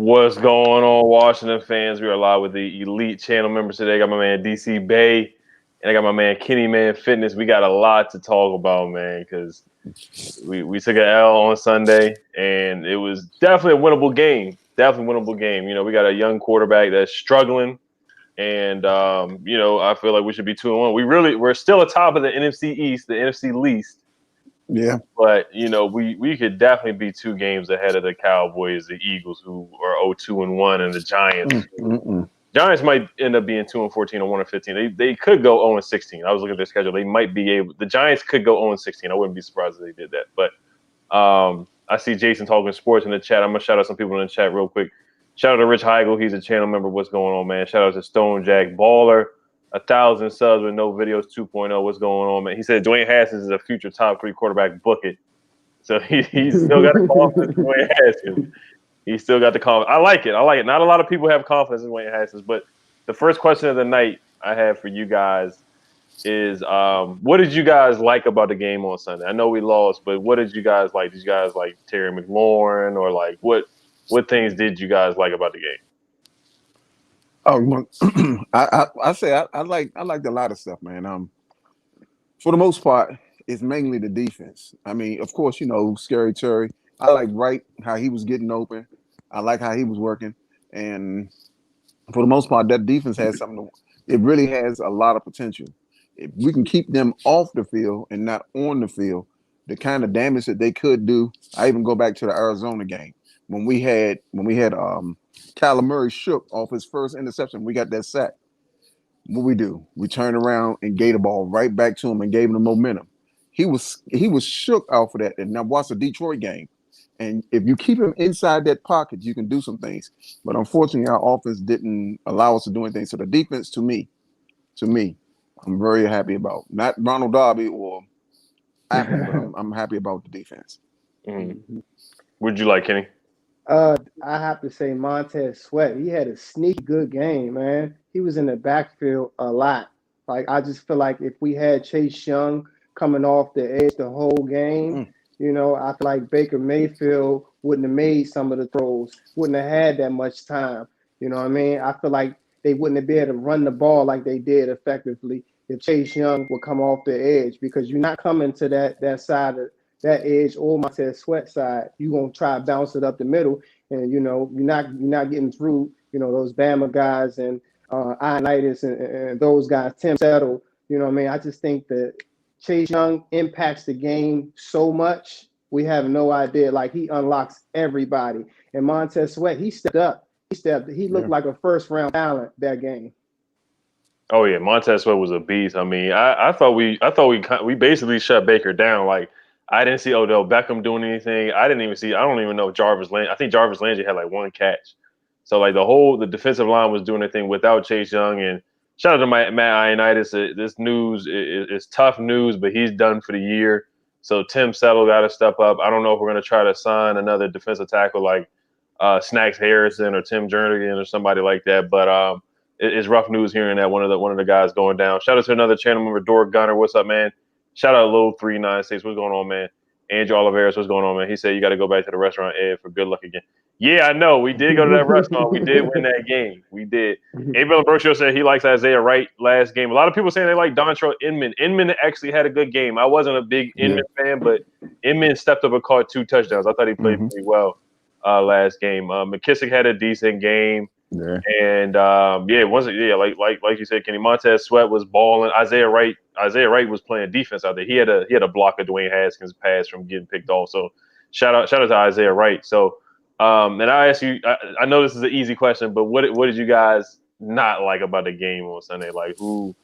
What's going on, Washington fans? We are live with the Elite channel members today. I got my man DC Bay, and I got my man Kenny Man Fitness. We got a lot to talk about, man, because we took an L on Sunday, and it was definitely a winnable game. Definitely winnable game. You know, we got a young quarterback that's struggling, and you know, I feel like we should be 2-1. We're still atop of the NFC East, the NFC least. Yeah, but you know, we could definitely be 2 games ahead of the Cowboys, the Eagles, who are 0-2-1, and the Giants. Giants might end up being 2-14 or 1-15. They could go 0-16. I was looking at their schedule. They might be able. The Giants could go 0-16. I wouldn't be surprised if they did that. But I see Jason talking sports in the chat. I'm gonna shout out some people in the chat real quick. Shout out to Rich Heigl. He's a channel member. What's going on, man? Shout out to Stone Jack Baller. 1,000 subs with no videos 2.0. What's going on, man? He said Dwayne Haskins is a future top 3 quarterback. Book it. So he's still got the confidence in Dwayne Haskins. He's still got the confidence. I like it. Not a lot of people have confidence in Dwayne Haskins, but the first question of the night I have for you guys is, what did you guys like about the game on Sunday? I know we lost, but what did you guys like? Did you guys like Terry McLaurin, or like what things did you guys like about the game? Oh, I say I liked a lot of stuff, man. For the most part, it's mainly the defense. I mean, of course, you know, Scary Terry. I like Wright, how he was getting open. I like how he was working, and for the most part, that defense has something. It really has a lot of potential. If we can keep them off the field and not on the field, the kind of damage that they could do. I even go back to the Arizona game when we had Kyler Murray shook off his first interception. We got that sack. What we do? We turned around and gave the ball right back to him and gave him the momentum. He was shook off of that. And now watch the Detroit game. And if you keep him inside that pocket, you can do some things. But unfortunately, our offense didn't allow us to do anything. So the defense, to me, I'm very happy about. Not Ronald Darby or Apple, but I'm happy about the defense. Mm-hmm. Would you like, Kenny? I have to say Montez Sweat. He had a sneaky good game, man. He was in the backfield a lot. Like, I just feel like if we had Chase Young coming off the edge the whole game, you know, I feel like Baker Mayfield wouldn't have made some of the throws, wouldn't have had that much time. You know what I mean? I feel like they wouldn't have been able to run the ball like they did effectively if Chase Young would come off the edge, because you're not coming to that side of that edge or Montez Sweat side. You're gonna try to bounce it up the middle, and you know you're not getting through. You know those Bama guys and Ionitis and those guys, Tim Settle. You know what I mean? I just think that Chase Young impacts the game so much. We have no idea. Like, he unlocks everybody. And Montez Sweat, he stepped up. He looked like a first-round talent that game. Oh yeah, Montez Sweat was a beast. I mean, I thought we basically shut Baker down. Like, I didn't see Odell Beckham doing anything. I don't even know Jarvis Landry. I think Jarvis Landry had like 1 catch. So like the defensive line was doing their thing without Chase Young. And shout out to Matt Ioannidis. This news is tough news, but he's done for the year. So Tim Settle got to step up. I don't know if we're going to try to sign another defensive tackle like Snacks Harrison or Tim Jernigan or somebody like that. But it's rough news hearing that one of the guys going down. Shout out to another channel member, Dork Gunner. What's up, man? Shout out Lil 396. What's going on, man? Andrew Oliveras, what's going on, man? He said you got to go back to the restaurant, Ed, for good luck again. Yeah, I know. We did go to that restaurant. We did win that game. We did. Abel Ambrosio said he likes Isaiah Wright last game. A lot of people saying they like Dontrell Inman. Inman actually had a good game. I wasn't a big Inman fan, but Inman stepped up and caught 2 touchdowns. I thought he played pretty well last game. McKissic had a decent game. Yeah. And like you said, Kenny, Montez Sweat was balling. Isaiah Wright was playing defense out there. He had a block of Dwayne Haskins' pass from getting picked off. So shout out to Isaiah Wright. So and I ask you, I know this is an easy question, but what did you guys not like about the game on Sunday? Like, who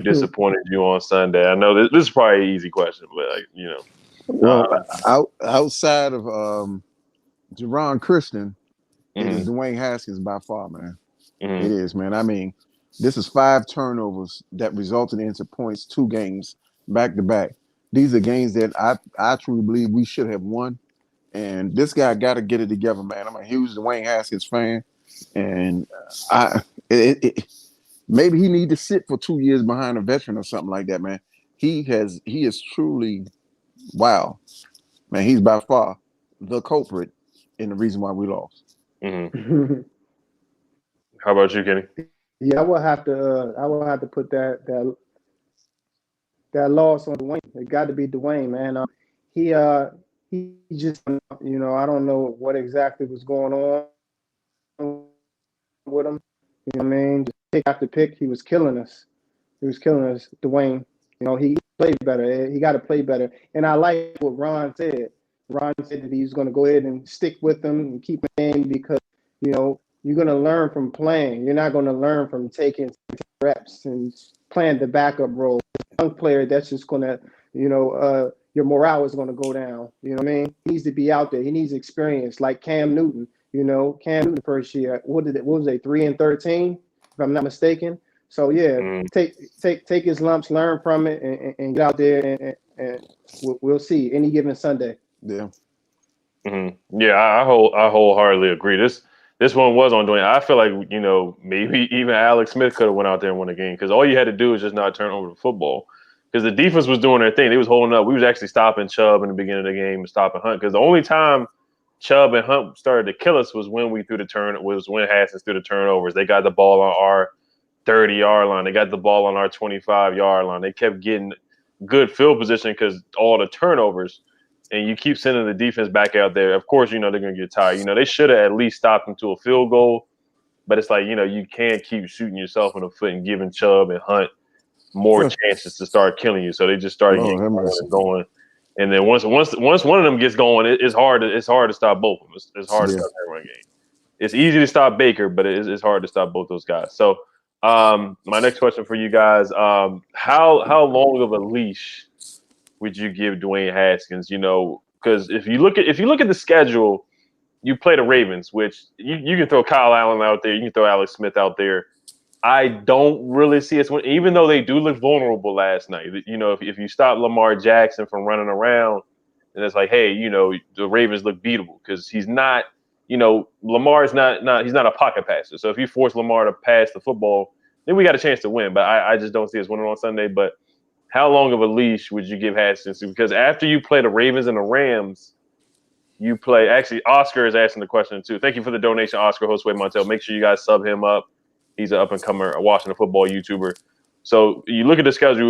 disappointed you on Sunday? I know this is probably an easy question, but like, you know. Well, outside of Jerron Christian, it is Dwayne Haskins by far, man. It is, man. I mean, this is 5 turnovers that resulted into points, 2 games back to back. These are games that I truly believe we should have won. And this guy got to get it together, man. I'm a huge Dwayne Haskins fan, and maybe he need to sit for 2 years behind a veteran or something like that, man. He is truly, wow, man. He's by far the culprit and the reason why we lost. Mm-hmm. How about you, Kenny? Yeah, I will have to put that loss on Dwayne. It got to be Dwayne, man. He he just, I don't know what exactly was going on with him. You know what I mean? Just pick after pick, he was killing us. He was killing us, Dwayne. He played better. He got to play better. And I like what Ron said. Ron said that he's going to go ahead and stick with them and keep him in because, you're going to learn from playing. You're not going to learn from taking reps and playing the backup role. Young player, that's just going to, your morale is going to go down. You know what I mean? He needs to be out there. He needs experience, like Cam Newton. Cam Newton first year, what was they, 3-13, if I'm not mistaken. So yeah, take his lumps, learn from it, and get out there, and we'll see any given Sunday. Yeah. Mm-hmm. Yeah, I wholeheartedly agree. This one was on Dwayne. I feel like maybe even Alex Smith could have went out there and won the game because all you had to do is just not turn over the football because the defense was doing their thing. They was holding up. We was actually stopping Chubb in the beginning of the game and stopping Hunt because the only time Chubb and Hunt started to kill us was when we threw was when Haskins threw the turnovers. They got the ball on our 30-yard line. They got the ball on our 25-yard line. They kept getting good field position because all the turnovers. And you keep sending the defense back out there. Of course, they're going to get tired. They should have at least stopped them to a field goal. But it's like, you can't keep shooting yourself in the foot and giving Chubb and Hunt more chances to start killing you. So they just started getting going. And then once one of them gets going, it's hard to stop both of them. It's hard to stop that run game. It's easy to stop Baker, but it's hard to stop both those guys. So my next question for you guys, how long of a leash would you give Dwayne Haskins? Because if you look at the schedule, you play the Ravens, which you can throw Kyle Allen out there, you can throw Alex Smith out there. I don't really see us even though they do look vulnerable last night. If you stop Lamar Jackson from running around, and it's like, hey, the Ravens look beatable because he's not. Lamar is not he's not a pocket passer. So if you force Lamar to pass the football, then we got a chance to win. But I just don't see us winning on Sunday. But how long of a leash would you give Haskins to? Because after you play the Ravens and the Rams, you play – actually, Oscar is asking the question too. Thank you for the donation, Oscar Josue Montel. Make sure you guys sub him up. He's an up-and-comer Washington football YouTuber. So you look at the schedule.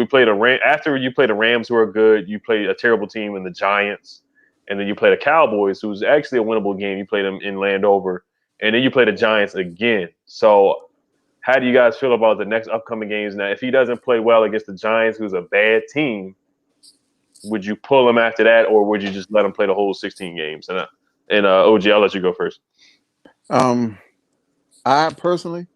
After you play the Rams, who are good, you play a terrible team in the Giants, and then you play the Cowboys, who's actually a winnable game. You play them in Landover, and then you play the Giants again. So – how do you guys feel about the next upcoming games now? If he doesn't play well against the Giants, who's a bad team, would you pull him after that, or would you just let him play the whole 16 games? And OG, I'll let you go first. I personally,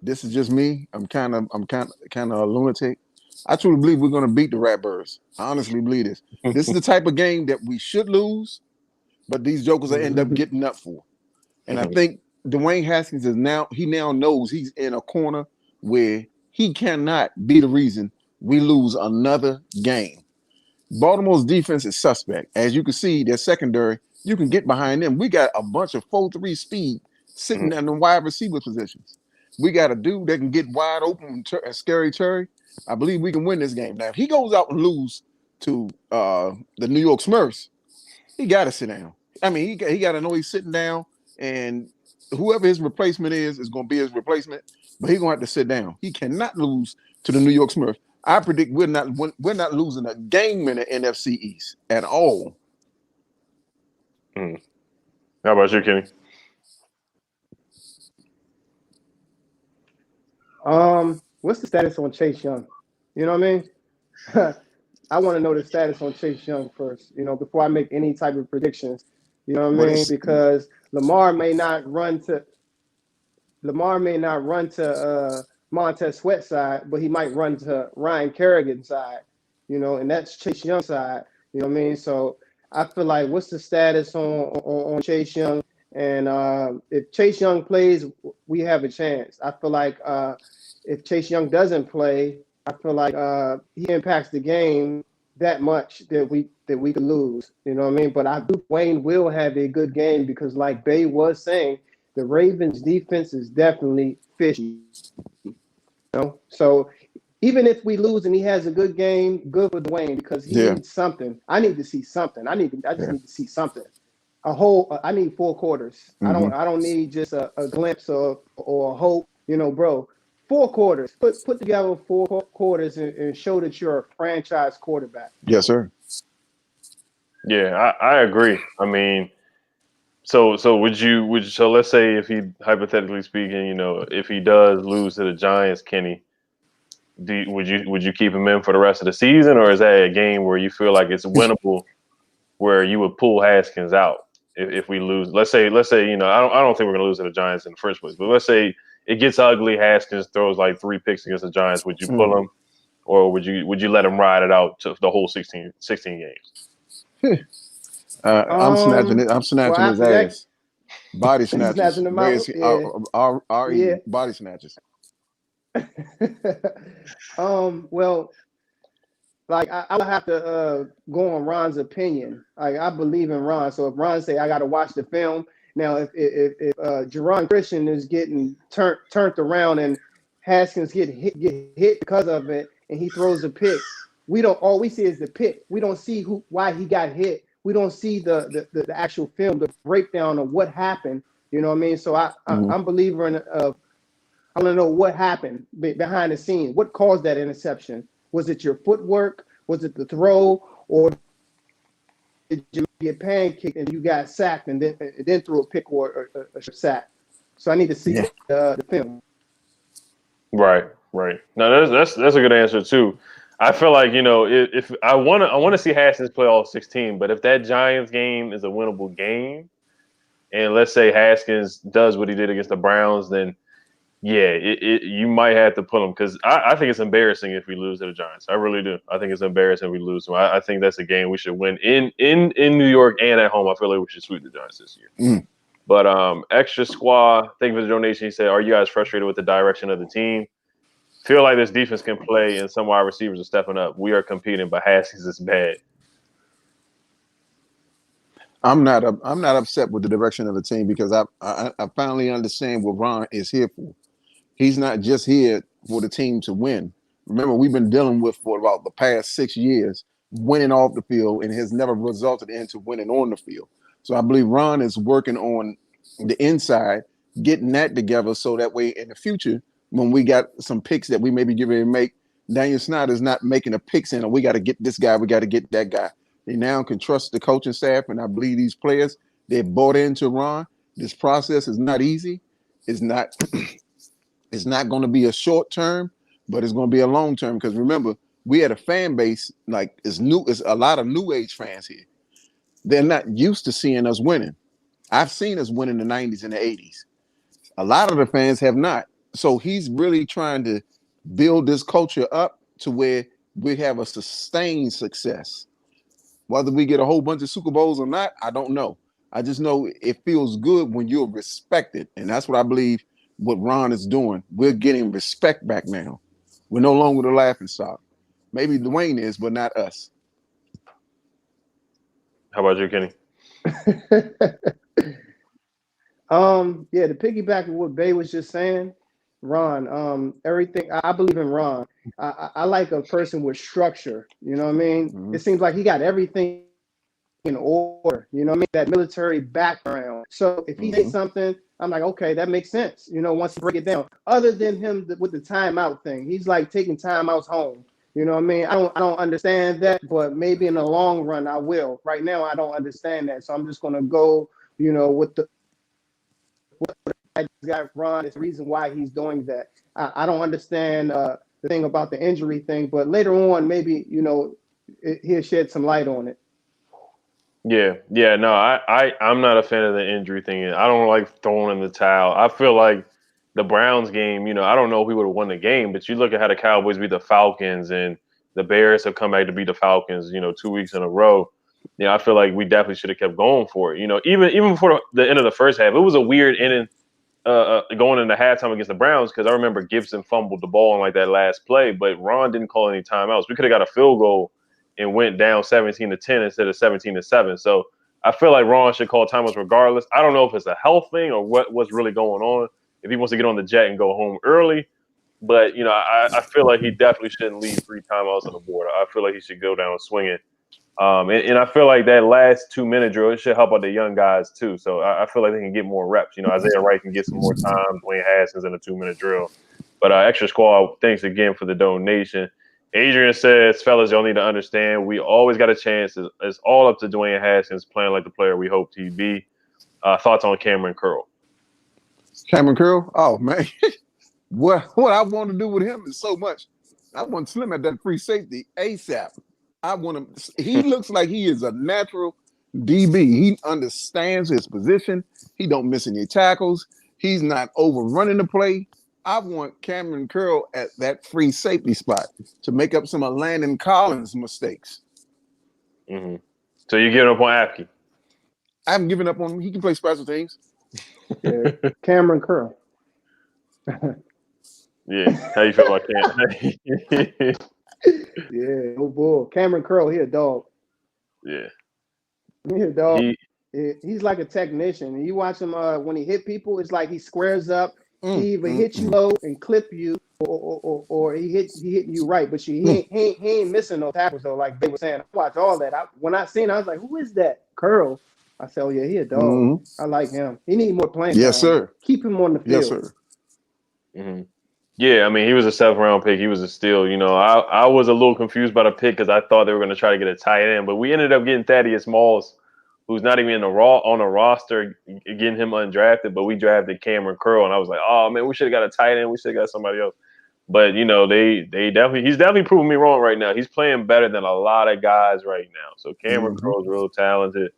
this is just me. I'm kind of a lunatic. I truly believe we're going to beat the Ratbirds. I honestly believe this. This is the type of game that we should lose, but these jokers will end up getting up for. And I think Dwayne Haskins now knows he's in a corner where he cannot be the reason we lose another game. Baltimore's defense is suspect. As you can see, their secondary, you can get behind them. We got a bunch of 4-3 speed sitting in the wide receiver positions. We got a dude that can get wide open and Scary Terry. I believe we can win this game. Now, if he goes out and lose to the New York Smurfs, he got to sit down. I mean, he got to know he's sitting down, and whoever his replacement is going to be his replacement, but he's going to have to sit down. He cannot lose to the New York Smurfs. I predict we're not losing a game in the NFC East at all. How about you, Kenny? What's the status on Chase Young? You know what I mean? I want to know the status on Chase Young first, before I make any type of predictions. You know what I mean? Because Lamar may not run to Montez Sweat's side, but he might run to Ryan Kerrigan's side, and that's Chase Young's side. You know what I mean? So I feel like, what's the status on Chase Young? And if Chase Young plays, we have a chance. I feel like if Chase Young doesn't play, I feel like he impacts the game that much that we could lose. You know what I mean? But I do Wayne will have a good game because, like Bay was saying, the Ravens defense is definitely fishy. So even if we lose and he has a good game, good for Dwayne because he needs something. I need to see something. I just need to see something. a whole. I need 4 quarters. Mm-hmm. I don't need just a glimpse or a hope. Bro. 4 quarters. Put together 4 quarters and show that you're a franchise quarterback. Yes, sir. Yeah, I agree. I mean, so so let's say if he hypothetically speaking, if he does lose to the Giants, Kenny, would you keep him in for the rest of the season, or is that a game where you feel like it's winnable, where you would pull Haskins out if we lose? Let's say I don't think we're gonna lose to the Giants in the first place, but let's say it gets ugly. Haskins throws like 3 picks against the Giants. Would you pull him, or would you let him ride it out to the whole 16 games? I'm snatching it. I'm Well, snatching his after that, ass. Body he's snatches. snatching them out. Yeah, yeah. Body snatches. Well, like I would have to go on Ron's opinion. Like I believe in Ron, so if Ron say I got to watch the film now, if Jerron Christian is getting turned around and Haskins get hit because of it, and he throws a pick, all we see is the pick. We don't see why he got hit. We don't see the actual film, the breakdown of what happened. You know what I mean? So I'm a believer in I want to know what happened behind the scenes. What caused that interception? Was it your footwork? Was it the throw? Or did you get pancaked and you got sacked and then threw a pick or a sack? So I need to see the film. Right. No, that's a good answer too. I feel like if I want to see Haskins play all 16, but if that Giants game is a winnable game, and let's say Haskins does what he did against the Browns, then yeah, you might have to pull him, because I think it's embarrassing if we lose to the Giants. I really do. I think it's embarrassing if we lose them. I think that's a game we should win in New York and at home. I feel like we should sweep the Giants this year. But Extra Squad, thank you for the donation. He said, "Are you guys frustrated with the direction of the team? Feel like this defense can play and some wide receivers are stepping up. We are competing, but Haskins is bad." I'm not upset with the direction of the team, because I finally understand what Ron is here for. He's not just here for the team to win. Remember, we've been dealing with for about the past 6 years winning off the field, and has never resulted into winning on the field. So I believe Ron is working on the inside, getting that together, so that way in the future, when we got some picks that we may be getting to make, Daniel Snyder's not making a pick saying, we got to get this guy, we got to get that guy. They now can trust the coaching staff, and I believe these players, they've bought into Ron. This process is not easy. It's not going to be a short term, but it's going to be a long term, because remember, we had a fan base like it's a lot of new age fans here. They're not used to seeing us winning. I've seen us win in the 90s and the 80s. A lot of the fans have not. So he's really trying to build this culture up to where we have a sustained success. Whether we get a whole bunch of Super Bowls or not, I don't know. I just know it feels good when you're respected. And that's what I believe what Ron is doing. We're getting respect back now. We're no longer the laughing stock. Maybe Dwayne is, but not us. How about you, Kenny? Yeah, to piggyback on what Bay was just saying, Ron, everything, I believe in Ron. I like a person with structure, you know what I mean? It seems like he got everything in order, you know what I mean? That military background. So if he says something, I'm like, okay, that makes sense, once you break it down. Other than him with the timeout thing, he's like taking timeouts home. You know what I mean? I don't understand that, but maybe in the long run I will. Right now I don't understand that, so I'm just gonna go, with the guy Ron is the reason why he's doing that. I don't understand the thing about the injury thing, but later on maybe he'll shed some light on it. Yeah, no, I'm not a fan of the injury thing. I don't like throwing in the towel. I feel like the Browns game, I don't know if we would have won the game, but you look at how the Cowboys beat the Falcons, and the Bears have come back to beat the Falcons, 2 weeks in a row. I feel like we definitely should have kept going for it. Even before the end of the first half, it was a weird inning going into halftime against the Browns, because I remember Gibson fumbled the ball on like that last play, but Ron didn't call any timeouts. We could have got a field goal and went down 17-10 instead of 17-7. So I feel like Ron should call timeouts regardless. I don't know if it's a health thing or what's really going on, if he wants to get on the jet and go home early. But, I feel like he definitely shouldn't leave 3 timeouts on the board. I feel like he should go down swinging And I feel like that last 2-minute drill, it should help out the young guys too. So I feel like they can get more reps. Isaiah Wright can get some more time, Dwayne Haskins in a 2-minute drill. But Extra Squad, thanks again for the donation. Adrian says, fellas, y'all need to understand, we always got a chance. It's all up to Dwayne Haskins playing like the player we hoped he'd be. Thoughts on Cameron Curl? Cameron Curl? Oh, man. What I want to do with him is so much. I want Slim at that free safety ASAP. I want him. He looks like he is a natural DB. He understands his position. He don't miss any tackles. He's not overrunning the play. I want Cameron Curl at that free safety spot to make up some of Landon Collins' mistakes. Mm-hmm. So you're giving up on Apke? I haven't given up on him. He can play special teams. Yeah. Cameron Curl. Yeah. How you feel about Cam? Yeah, no bull. Cameron Curl, he a dog. Yeah. He a dog. He's like a technician. You watch him when he hit people, it's like he squares up. He either hit you low and clip you, or he hitting you right, but he ain't missing no tackles though. Like they were saying, I watch all that. When I seen, I was like, "Who is that Curl?" I said, "Oh yeah, he a dog. Mm-hmm. I like him. He need more playing Yes, time. sir. Keep him on the field." Yes, sir. Mm-hmm. Yeah, I mean, he was a 7th-round pick. He was a steal. I was a little confused by the pick because I thought they were going to try to get a tight end, but we ended up getting Thaddeus Moss, who's not even on the roster, getting him undrafted. But we drafted Cameron Curl, and I was like, oh man, we should have got a tight end. We should have got somebody else. But he's definitely proving me wrong right now. He's playing better than a lot of guys right now. So Cameron Curl's real talented.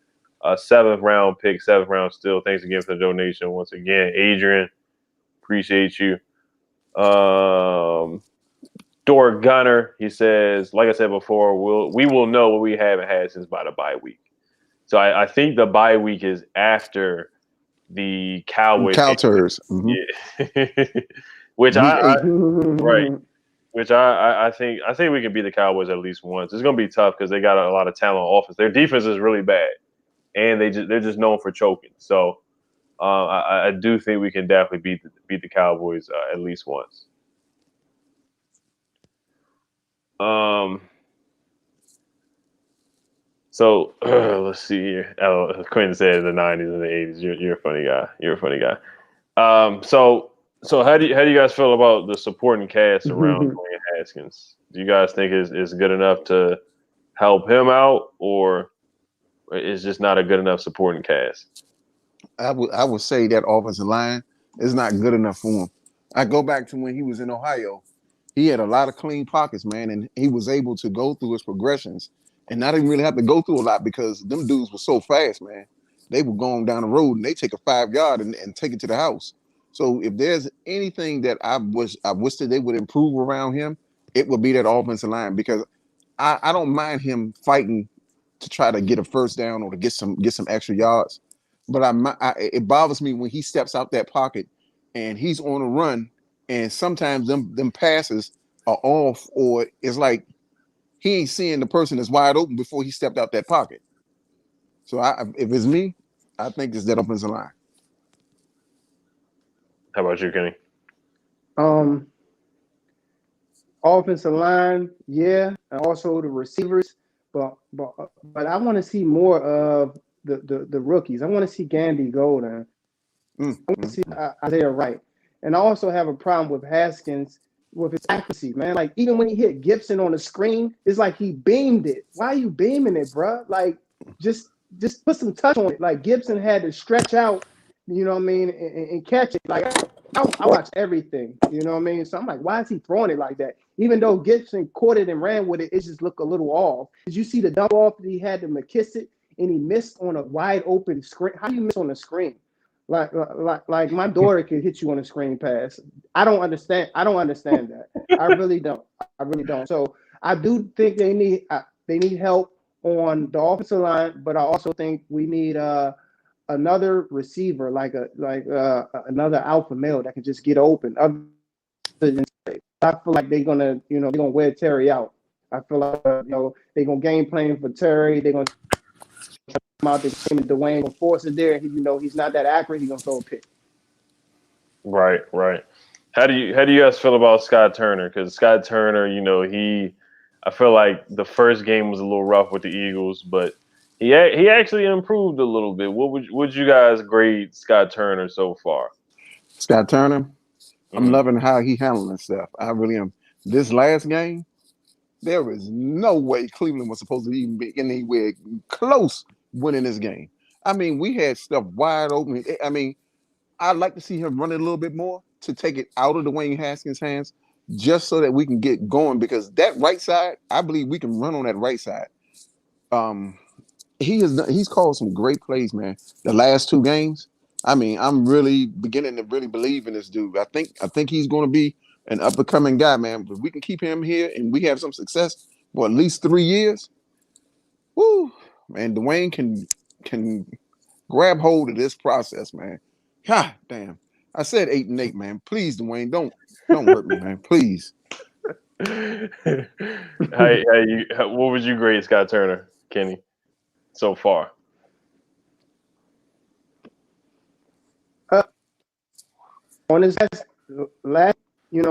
7th-round pick, 7th-round steal. Thanks again for the donation once again, Adrian. Appreciate you. Dor Gunner, he says, like I said before, we will know what we haven't had since by the bye week. So I think the bye week is after the Cowboys. Cowturds. Mm-hmm. Yeah. Which I think we can beat the Cowboys at least once. It's gonna be tough because they got a lot of talent on offense. Their defense is really bad, and they're just known for choking. So I do think we can definitely beat the Cowboys at least once. So let's see here. Oh, Quinn said the 90s and the 80s. You're a funny guy. You're a funny guy. So how do you guys feel about the supporting cast around Dwayne Haskins? Do you guys think is good enough to help him out, or is just not a good enough supporting cast? I would say that offensive line is not good enough for him. I go back to when he was in Ohio. He had a lot of clean pockets, man, and he was able to go through his progressions and not even really have to go through a lot because them dudes were so fast, man. They were going down the road and they take a 5-yard and take it to the house. So if there's anything that I wish that they would improve around him, it would be that offensive line, because I don't mind him fighting to try to get a first down or to get some extra yards. But it bothers me when he steps out that pocket and he's on a run, and sometimes them passes are off, or it's like he ain't seeing the person that's wide open before he stepped out that pocket. So if it's me, I think it's that offensive line. How about you, Kenny? Offensive line, yeah, and also the receivers, but I want to see more of the rookies. I want to see Gandy Golden. I want to see Isaiah Wright. And I also have a problem with Haskins with his accuracy, man. Like, even when he hit Gibson on the screen, it's like he beamed it. Why are you beaming it, bro? Like, just put some touch on it. Like, Gibson had to stretch out, you know what I mean, and catch it. Like, I watch everything, you know what I mean? So I'm like, why is he throwing it like that? Even though Gibson caught it and ran with it, it just looked a little off. Did you see the dump off that he had to McKissic and he missed on a wide open screen? How do you miss on the screen? Like my daughter could hit you on a screen pass. I don't understand that. I really don't. So I do think they need help on the offensive line, but I also think we need another receiver, like another alpha male that can just get open. I feel like they're gonna wear Terry out. I feel like they're gonna game plan for Terry. They're gonna come out there, Dwayne will force it there. He's not that accurate. He's gonna throw a pick. Right. How do you guys feel about Scott Turner? Because Scott Turner, I feel like the first game was a little rough with the Eagles, but he actually improved a little bit. What would you guys grade Scott Turner so far? Scott Turner, I'm Mm-hmm. loving how he handling stuff. I really am. This last game, there is no way Cleveland was supposed to even be anywhere close winning this game. I mean, we had stuff wide open. I mean, I'd like to see him run it a little bit more to take it out of Dwayne Haskins' hands, just so that we can get going. Because that right side, I believe we can run on that right side. Um, he's called some great plays, man. The last two games, I mean, I'm really beginning to really believe in this dude. I think he's going to be an up and coming guy, man. If we can keep him here and we have some success for at least 3 years, woo, man, Dwayne can grab hold of this process, man. God damn. I said 8-8, man. Please, Dwayne, don't hurt me, man. Please. What would you grade Scott Turner, Kenny, so far? On his last,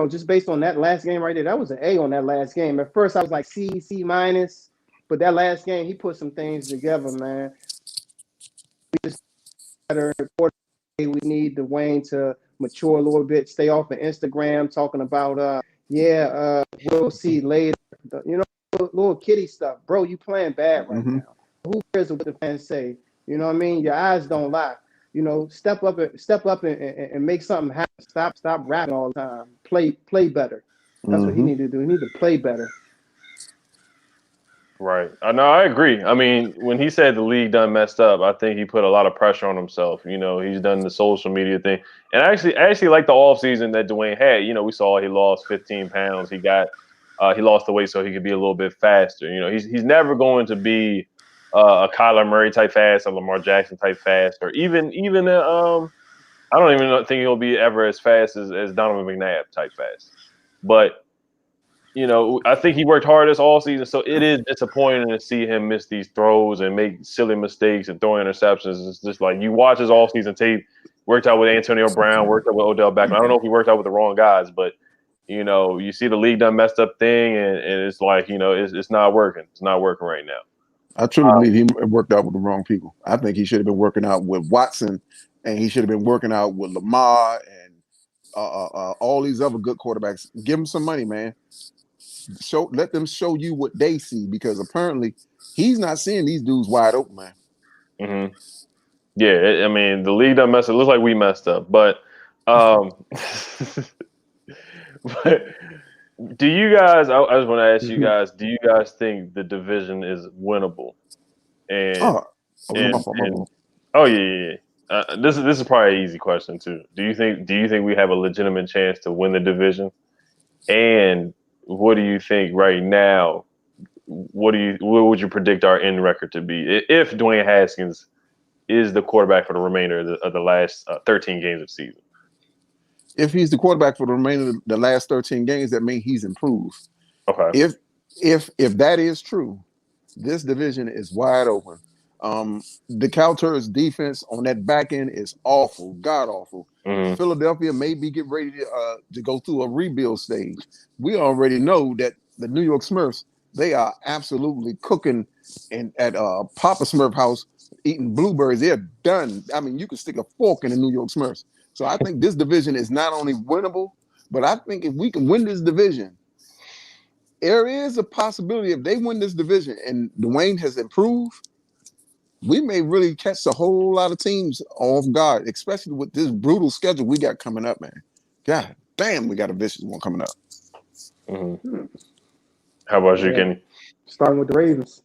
just based on that last game right there, that was an A on that last game. At first, I was like C minus, but that last game, he put some things together, man. We just better. We need Dwayne to mature a little bit, stay off of Instagram talking about, we'll see later. Little kitty stuff, bro. You playing bad right Mm-hmm. now. Who cares what the fans say? You know what I mean? Your eyes don't lie. Step up and make something happen. Stop rapping all the time. Play better. That's what he Mm-hmm. need to do. He need to play better. Right. No, I agree. I mean, when he said the league done messed up, I think he put a lot of pressure on himself. He's done the social media thing. And I actually like the offseason that Dwayne had. We saw he lost 15 pounds. He lost the weight so he could be a little bit faster. He's never going to be a Kyler Murray type fast, a Lamar Jackson type fast, or even I don't even think he'll be ever as fast as Donovan McNabb type fast. But I think he worked hard this all season, so it is disappointing to see him miss these throws and make silly mistakes and throwing interceptions. It's just like you watch his all season tape, worked out with Antonio Brown, worked out with Odell Beckham. I don't know if he worked out with the wrong guys, but you see the league done messed up thing, and it's like it's not working. It's not working right now. I truly believe he worked out with the wrong people. I think he should have been working out with Watson, and he should have been working out with Lamar and all these other good quarterbacks. Give him some money, man. Let them show you what they see, because apparently he's not seeing these dudes wide open, man. Mm-hmm. Yeah, I mean the league done messed up. It looks like we messed up, but but do you guys? I just want to ask you guys. Do you guys think the division is winnable? And oh yeah. This is probably an easy question too. Do you think we have a legitimate chance to win the division? And what do you think right now? What would you predict our end record to be if Dwayne Haskins is the quarterback for the remainder of the last 13 games of the season? If he's the quarterback for the remainder of the last 13 games, that means he's improved. Okay. If that is true, this division is wide open. The Cowturks defense on that back end is awful, god awful. Mm-hmm. Philadelphia may be getting ready to go through a rebuild stage. We already know that the New York Smurfs, they are absolutely cooking at Papa Smurf house, eating blueberries. They're done. I mean, you can stick a fork in the New York Smurfs. So I think this division is not only winnable, but I think if we can win this division, there is a possibility if they win this division and Dwayne has improved, we may really catch a whole lot of teams off guard, especially with this brutal schedule we got coming up, man. God damn, we got a vicious one coming up. Mm-hmm. How about you, Kenny? Starting with the Ravens.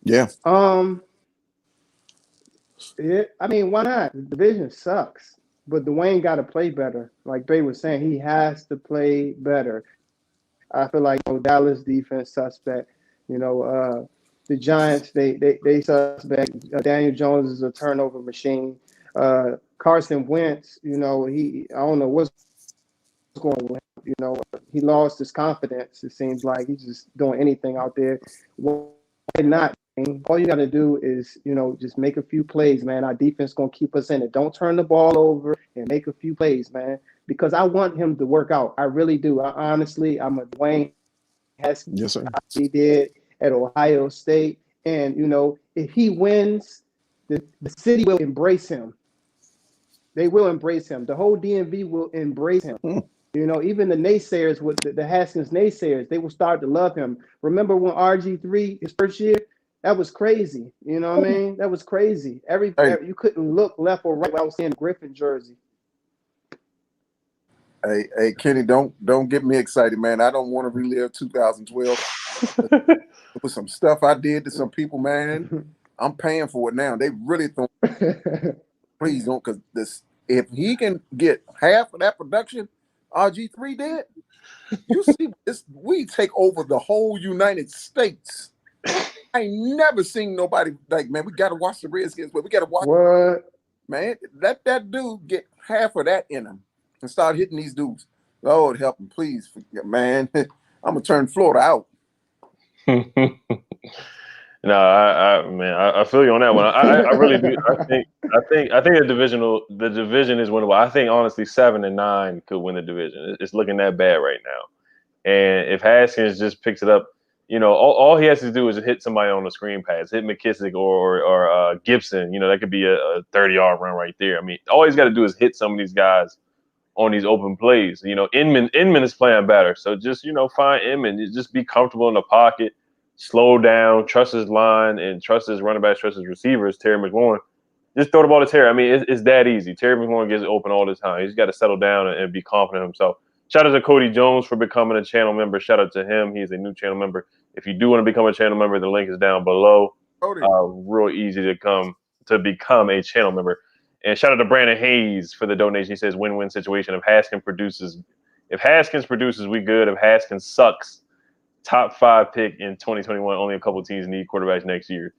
Yeah. I mean, why not? The division sucks, but Dwayne got to play better. Like Dre was saying, he has to play better. I feel like Dallas defense suspect. The Giants, they suspect. Daniel Jones is a turnover machine. Carson Wentz, I don't know what's going on. He lost his confidence. It seems like he's just doing anything out there. Why not? All you got to do is, just make a few plays, man. Our defense going to keep us in it. Don't turn the ball over and make a few plays, man, because I want him to work out. I really do. I'm a Dwayne Haskins Yes, sir. he did at Ohio State. And, if he wins, the city will embrace him. They will embrace him. The whole DMV will embrace him. Hmm. Even the naysayers, with the Haskins naysayers, they will start to love him. Remember when RG3, his first year, that was crazy. You know what I mean? That was crazy. Hey, You couldn't look left or right without seeing Griffin jersey. hey, Kenny, don't get me excited, man. I don't want to relive 2012. With some stuff I did to some people, man. I'm paying for it now. They really thought, please don't, because this, if he can get half of that production RG3 did, you see this, we take over the whole United States. I ain't never seen nobody like, man, we gotta watch the Redskins, but we gotta watch What? man. Let that dude get half of that in him and start hitting these dudes. Lord help him, please, man. I'm gonna turn Florida out. No, I feel you on that one. I really do. I think the division is winnable. I think honestly 7-9 could win the division. It's looking that bad right now. And if Haskins just picks it up, all he has to do is hit somebody on the screen pass, hit McKissic or Gibson. That could be a 30-yard run right there. I mean, all he's got to do is hit some of these guys on these open plays. Inman is playing better, so just find Inman. Just be comfortable in the pocket. Slow down, trust his line, and trust his running backs, trust his receivers. Terry McLaurin, just throw the ball to Terry. I mean, it's that easy. Terry McLaurin gets open all the time. He's got to settle down and be confident in himself. Shout out to Cody Jones for becoming a channel member. Shout out to him. He's a new channel member. If you do want to become a channel member, the link is down below. Real easy to become a channel member. And shout out to Brandon Hayes for the donation. He says win-win situation. If Haskins produces, we good. If Haskins sucks, top 5 pick in 2021. Only a couple of teams need quarterbacks next year.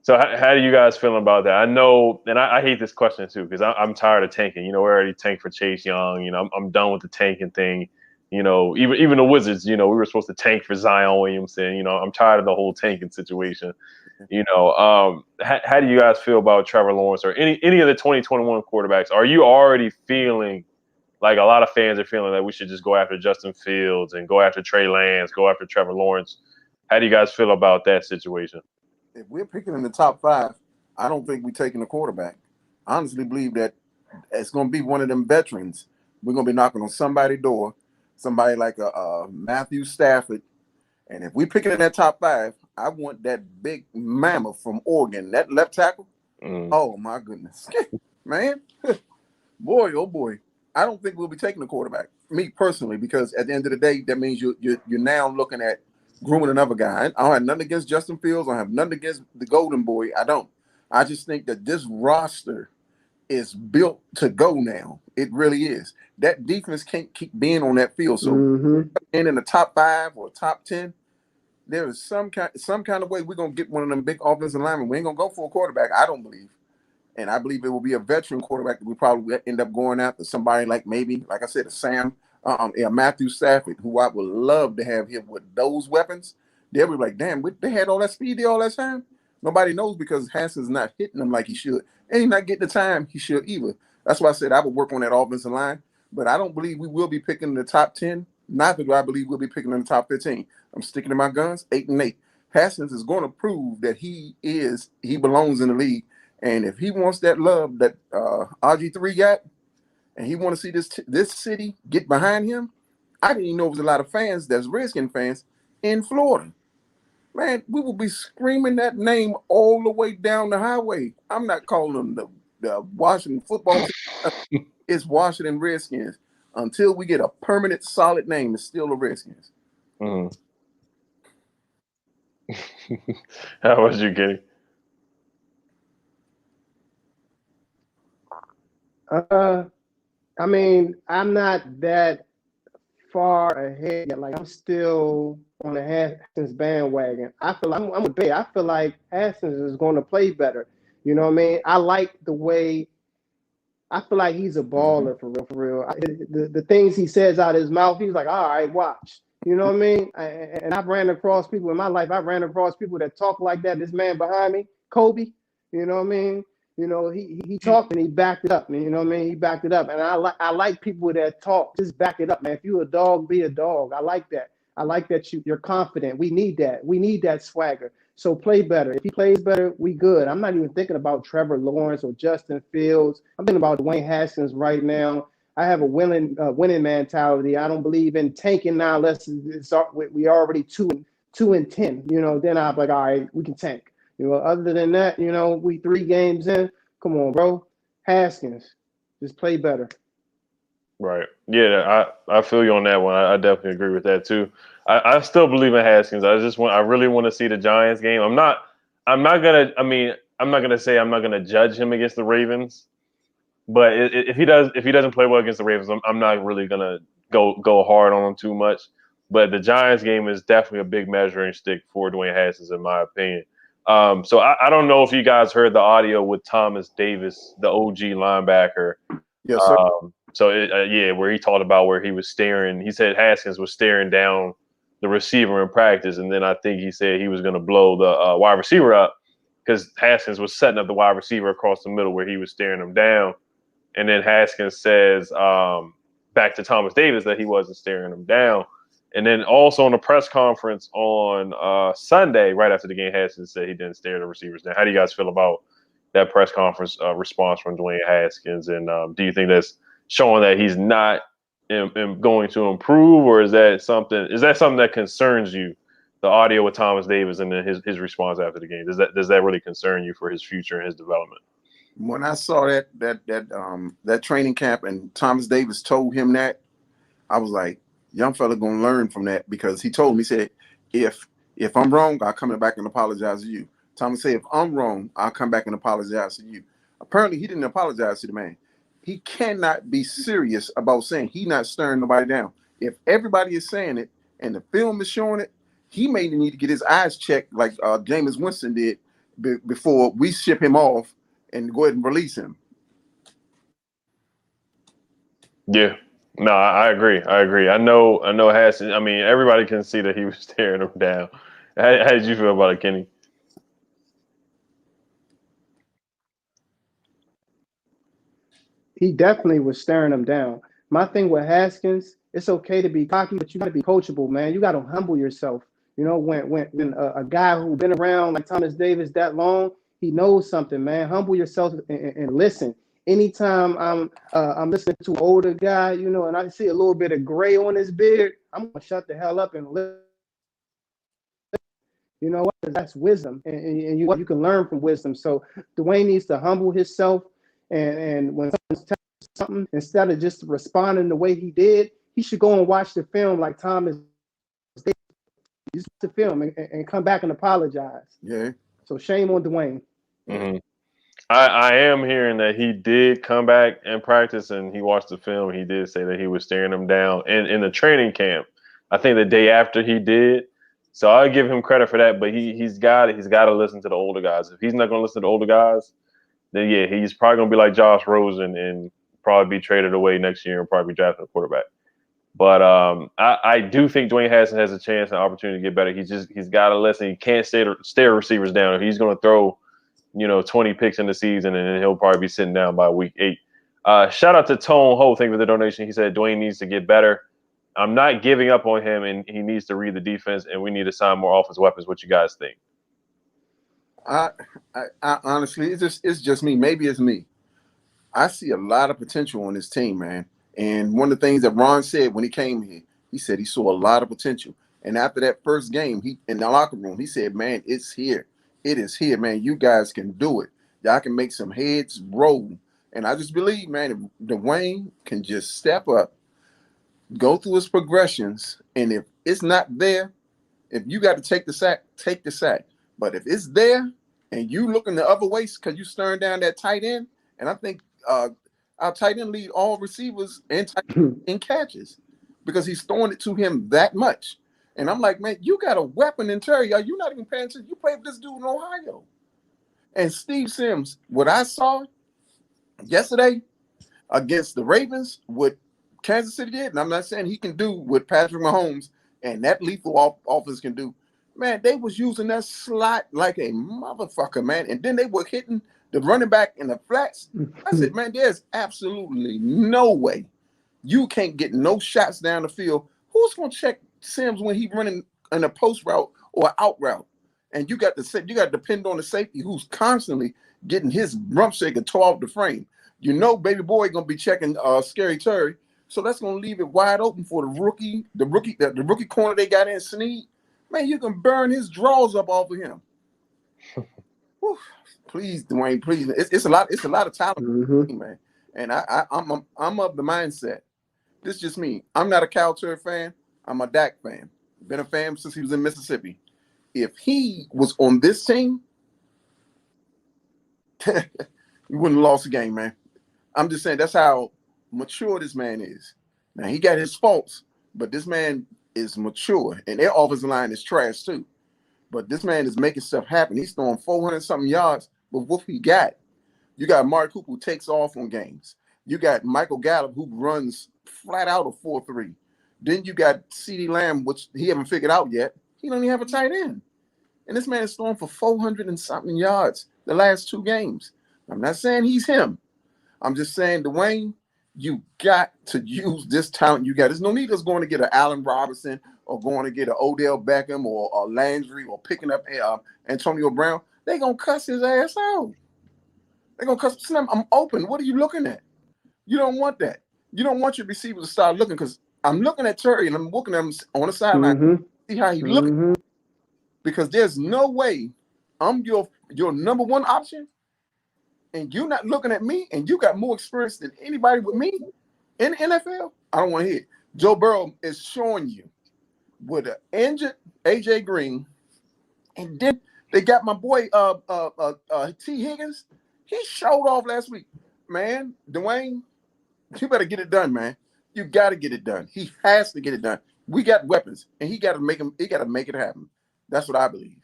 So how do you guys feel about that? I know, and I hate this question too, because I'm tired of tanking. We already tanked for Chase Young. I'm done with the tanking thing. Even the Wizards, we were supposed to tank for Zion Williamson. I'm tired of the whole tanking situation. How do you guys feel about Trevor Lawrence or any of the 2021 quarterbacks? Are you already feeling like a lot of fans are feeling that we should just go after Justin Fields and go after Trey Lance, go after Trevor Lawrence? How do you guys feel about that situation? If we're picking in the top 5, I don't think we're taking a quarterback. I honestly believe that it's going to be one of them veterans. We're going to be knocking on somebody's door, somebody like a Matthew Stafford. And if we're picking in that top 5, I want that big mammoth from Oregon, that left tackle. Oh, my goodness. Man, boy, oh, boy. I don't think we'll be taking a quarterback, me personally, because at the end of the day, that means you're now looking at grooming another guy. I don't have nothing against Justin Fields. I don't have nothing against the Golden Boy. I don't. I just think that this roster is built to go now. It really is. That defense can't keep being on that field. So in the top 5 or top 10, there is some kind of way we're going to get one of them big offensive linemen. We ain't going to go for a quarterback, I don't believe. And I believe it will be a veteran quarterback that we probably end up going after. Somebody like maybe, like I said, a Matthew Stafford, who I would love to have him with those weapons. They'll be like, damn, they had all that speed there all that time. Nobody knows because Haskins not hitting them like he should. And he's not getting the time he should either. That's why I said I would work on that offensive line. But I don't believe we will be picking in the top 10. Neither do I believe we'll be picking in the top 15. I'm sticking to my guns, 8-8. Haskins is going to prove that he belongs in the league. And if he wants that love that RG3 got, and he want to see this city get behind him, I didn't even know there was a lot of fans, that's Redskin fans, in Florida. Man, we will be screaming that name all the way down the highway. I'm not calling them the Washington football team. It's Washington Redskins. Until we get a permanent, solid name, it's still the Redskins. How was you getting? I mean, I'm not that far ahead yet. Like, I'm still on the Haskins bandwagon. I feel like I'm a big. I feel like Haskins is going to play better. You know what I mean? I like the way. I feel like he's a baller for real. The things he says out of his mouth, he's like, all right, watch. You know what I mean? And I've ran across people in my life. I ran across people that talk like that. This man behind me, Kobe. You know what I mean? He talked and he backed it up. You know what I mean? He backed it up. And I like people that talk, just back it up, man. If you a dog, be a dog. I like that. I like that you're confident. We need that. We need that swagger. So play better. If he plays better, we good. I'm not even thinking about Trevor Lawrence or Justin Fields. I'm thinking about Dwayne Haskins right now. I have a winning mentality. I don't believe in tanking now unless we already 2-10. You know, then I'm like, all right, we can tank. You know, other than that, you know, we 3 games in. Come on, bro. Haskins, just play better. Right. Yeah, I feel you on that one. I definitely agree with that too. I still believe in Haskins. I really want to see the Giants game. I'm not gonna say I'm not gonna judge him against the Ravens, but if he doesn't play well against the Ravens, I'm not really gonna go hard on him too much. But the Giants game is definitely a big measuring stick for Dwayne Haskins, in my opinion. So I don't know if you guys heard the audio with Thomas Davis, the OG linebacker. Yes, sir. Where he talked about where he was staring. He said Haskins was staring down the receiver in practice, and then I think he said he was going to blow the wide receiver up because Haskins was setting up the wide receiver across the middle where he was staring him down. And then Haskins says back to Thomas Davis that he wasn't staring him down. And then also in the press conference on Sunday, right after the game, Haskins said he didn't stare the receivers down. How do you guys feel about that press conference response from Dwayne Haskins? And do you think that's showing that he's not going to improve, or is that something that concerns you? The audio with Thomas Davis and then his response after the game, does that really concern you for his future and his development? When I saw that training camp and Thomas Davis told him that, I was like, young fella gonna learn from that, because he told me, he said, if I'm wrong, I'll come back and apologize to you. Thomas said, if I'm wrong, I'll come back and apologize to you. Apparently, he didn't apologize to the man. He cannot be serious about saying he not staring nobody down. If everybody is saying it and the film is showing it, he may need to get his eyes checked like Jameis Winston did before we ship him off and go ahead and release him. Yeah. No, I agree. I know Haskins. I mean, everybody can see that he was staring him down. How did you feel about it, Kenny? He definitely was staring him down. My thing with Haskins, it's okay to be cocky, but you got to be coachable, man. You got to humble yourself. You know, when a guy who's been around like Thomas Davis that long, he knows something, man. Humble yourself and listen. Anytime I'm listening to an older guy, you know, and I see a little bit of gray on his beard, I'm gonna shut the hell up and listen. You know what? That's wisdom, and you can learn from wisdom. So Dwayne needs to humble himself, and when someone's telling something, instead of just responding the way he did, he should go and watch the film like Thomas did. Use the film and come back and apologize. Yeah. So shame on Dwayne. Mm-hmm. I am hearing that he did come back and practice, and he watched the film. He did say that he was staring him down in the training camp. I think the day after he did. So I give him credit for that. But he's got to listen to the older guys. If he's not going to listen to the older guys, then yeah, he's probably going to be like Josh Rosen and probably be traded away next year and probably be drafted a quarterback. But I do think Dwayne Haskins has a chance and opportunity to get better. He's got to listen. He can't stare receivers down. If he's going to throw 20 picks in the season, and then he'll probably be sitting down by week 8. Shout out to Tone Ho. Thank you for the donation. He said Dwayne needs to get better. I'm not giving up on him, and he needs to read the defense, and we need to sign more offensive weapons. What you guys think? I honestly, it's just me. Maybe it's me. I see a lot of potential on this team, man. And one of the things that Ron said when he came here, he said he saw a lot of potential. And after that first game, he in the locker room, he said, "Man, it's here. It is here, man. You guys can do it. Y'all can make some heads roll." And I just believe, man, if Dwayne can just step up, go through his progressions, and if it's not there, if you got to take the sack, take the sack. But if it's there and you looking the other way because you staring down that tight end, and I think our tight end lead all receivers and in catches because he's throwing it to him that much. And I'm like, man, you got a weapon in Terry. Are you not even paying attention? You played with this dude in Ohio. And Steve Sims, what I saw yesterday against the Ravens, what Kansas City did, and I'm not saying he can do what Patrick Mahomes and that lethal offense can do. Man, they was using that slot like a motherfucker, man. And then they were hitting the running back in the flats. I said, man, there's absolutely no way you can't get no shots down the field. Who's going to check Sims when he running in a post route or out route, and you got to depend on the safety who's constantly getting his rump shake and tore off the frame. You know, baby boy gonna be checking Scary Terry, so that's gonna leave it wide open for the rookie corner they got in Snead. Man, you can burn his draws up off of him. Whew. Please, Dwayne, please. It's a lot of talent, man. And I'm of the mindset. This is just me. I'm not a Cal Terry fan. I'm a Dak fan. Been a fan since he was in Mississippi. If he was on this team, you wouldn't have lost the game, man. I'm just saying that's how mature this man is. Now he got his faults, but this man is mature, and their offensive line is trash too. But this man is making stuff happen. He's throwing 400 something yards with what he got. You got Mark Cooper who takes off on games. You got Michael Gallup who runs flat out a 4-3. Then you got CeeDee Lamb, which he haven't figured out yet. He don't even have a tight end. And this man is throwing for 400 and something yards the last 2 games. I'm not saying he's him. I'm just saying, Dwayne, you got to use this talent you got. There's no need us going to get an Allen Robinson or going to get an Odell Beckham or Landry or picking up Antonio Brown. They're going to cuss his ass out. They're going to cuss him. I'm open. What are you looking at? You don't want that. You don't want your receiver to start looking, because I'm looking at Terry and I'm looking at him on the sideline, see how he's looking. Because there's no way I'm your number one option and you're not looking at me and you got more experience than anybody with me in the NFL. I don't want to hear it. Joe Burrow is showing you with an injured AJ Green, and then they got my boy T. Higgins. He showed off last week. Man, Dwayne, you better get it done, man. You got to get it done. He has to get it done. We got weapons, and he got to make them. He got to make it happen. That's what I believe.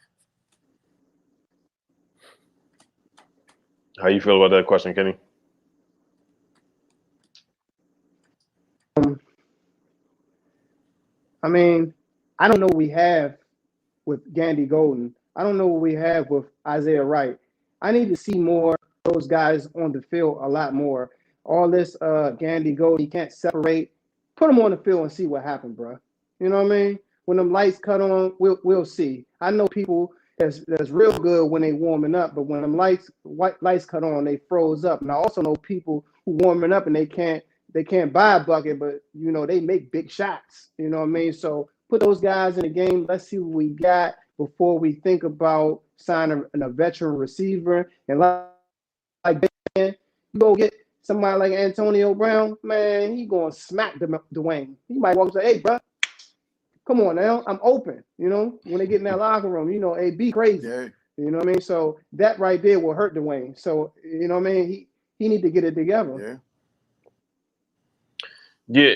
How you feel about that question, Kenny? I mean, I don't know what we have with Gandy Golden. I don't know what we have with Isaiah Wright. I need to see more of those guys on the field a lot more. All this Gandy Golden, he can't separate. Put him on the field and see what happens, bro. You know what I mean? When them lights cut on, we'll see. I know people that's real good when they warming up, but when them lights cut on, they froze up. And I also know people who warming up and they can't buy a bucket, but you know they make big shots. You know what I mean? So put those guys in the game. Let's see what we got before we think about signing a veteran receiver. And like you go get somebody like Antonio Brown, man, he gonna smack Dwayne. He might walk and say, "Hey, bro, come on now, I'm open." You know, when they get in that locker room, you know, hey, be crazy. Yeah. You know what I mean? So that right there will hurt Dwayne. So you know what I mean? He need to get it together. Yeah. Yeah,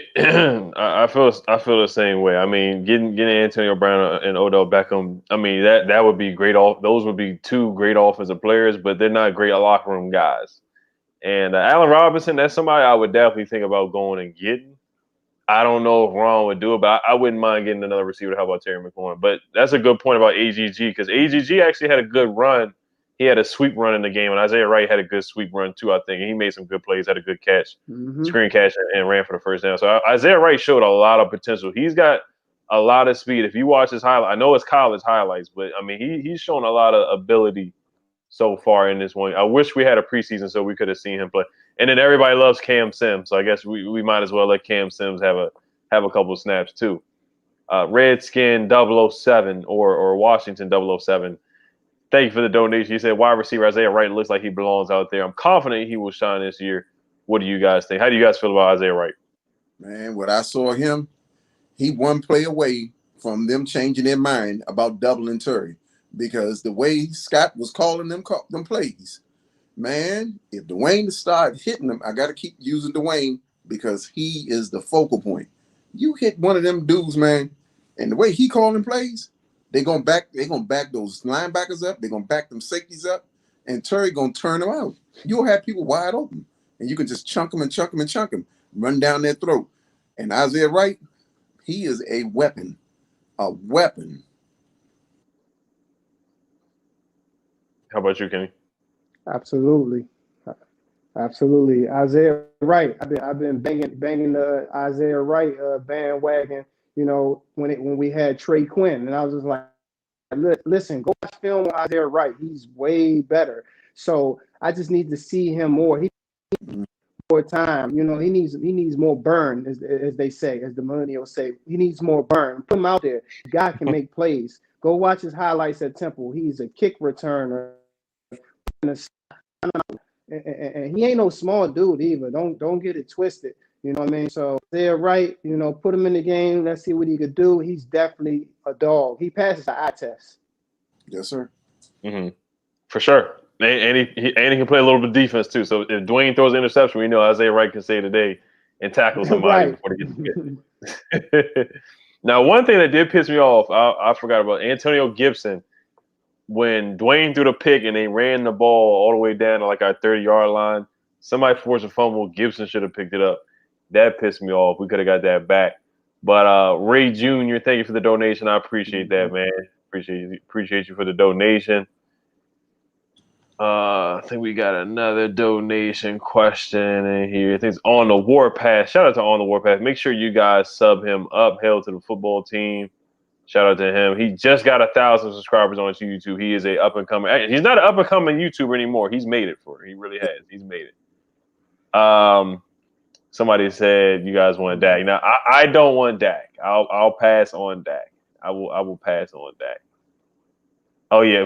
I feel the same way. I mean, getting Antonio Brown and Odell Beckham, I mean that would be great. Those would be 2 great offensive players, but they're not great locker room guys. And Allen Robinson, that's somebody I would definitely think about going and getting. I don't know if Ron would do it, but I wouldn't mind getting another receiver. How about Terry McLaurin? But that's a good point about AGG, because AGG actually had a good run. He had a sweep run in the game, and Isaiah Wright had a good sweep run too, I think. And he made some good plays, had a good catch, screen catch, and ran for the first down. So Isaiah Wright showed a lot of potential. He's got a lot of speed. If you watch his highlight, I know it's college highlights, but I mean he's shown a lot of ability so far in this one. I wish we had a preseason so we could have seen him play. And then everybody loves Cam Sims, so I guess we might as well let Cam Sims have a couple of snaps too. Redskin 007 or Washington 007. Thank you for the donation. You said wide receiver Isaiah Wright looks like he belongs out there. I'm confident he will shine this year. What do you guys think? How do you guys feel about Isaiah Wright? Man, what I saw him, he one play away from them changing their mind about doubling Terry, because the way Scott was calling them plays, man, if Dwayne start hitting them, I got to keep using Dwayne because he is the focal point. You hit one of them dudes, man, and the way he calling plays, they're gonna back those linebackers up, they're gonna back them safeties up, and Terry gonna turn them out. You'll have people wide open, and you can just chunk them, run down their throat. And Isaiah Wright, he is a weapon. A weapon. How about you, Kenny? Absolutely. Isaiah Wright. I've been banging the Isaiah Wright bandwagon. when we had Trey Quinn, and I was just like, listen, go watch film on Isaiah Wright. He's way better. So I just need to see him more. He needs more time. He needs more burn, as they say, as the millennials say. He needs more burn. Put him out there. The guy can make plays. Go watch his highlights at Temple. He's a kick returner. And he ain't no small dude either. Don't get it twisted. You know what I mean? So they're right. Put him in the game. Let's see what he could do. He's definitely a dog. He passes the eye test. Yes, sir. Mm-hmm. For sure. And he can play a little bit of defense too. So if Dwayne throws an interception, we know Isaiah Wright can save the day and tackle somebody before they get to get. Now, one thing that did piss me off, I forgot about Antonio Gibson. When Dwayne threw the pick and they ran the ball all the way down to like our 30-yard line, somebody forced a fumble. Gibson should have picked it up. That pissed me off. We could have got that back. But Ray Jr., thank you for the donation. I appreciate that, man. Appreciate you for the donation. I think we got another donation question in here. I think it's On the Warpath. Shout out to On the Warpath. Make sure you guys sub him up. Hail to the football team. Shout out to him. He just got 1,000 subscribers on YouTube. He is a up and coming. He's not an up and coming YouTuber anymore. He's made it for it. He really has. He's made it. Somebody said you guys want Dak. Now I don't want Dak. I'll pass on Dak. I will pass on Dak. Oh yeah,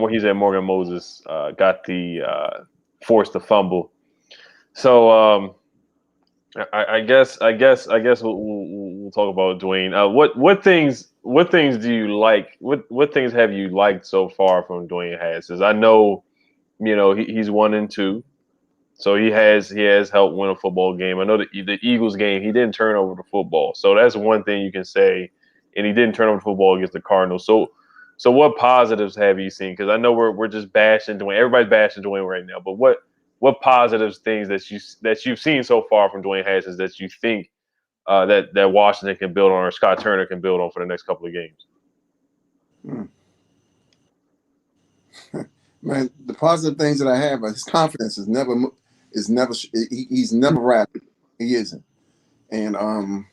he said Morgan Moses got the forced to fumble. So I guess we'll talk about Dwayne. What things do you like? What things have you liked so far from Dwayne Haskins? I know, he's 1-2, so he has helped win a football game. I know the Eagles game he didn't turn over the football, so that's one thing you can say. And he didn't turn over the football against the Cardinals. So what positives have you seen? Because I know we're just bashing Dwayne. Everybody's bashing Dwayne right now, but what positives things that you've seen so far from Dwayne Haskins that you think that Washington can build on or Scott Turner can build on for the next couple of games? Man, the positive things that I have, his confidence he's never rapping. He isn't. And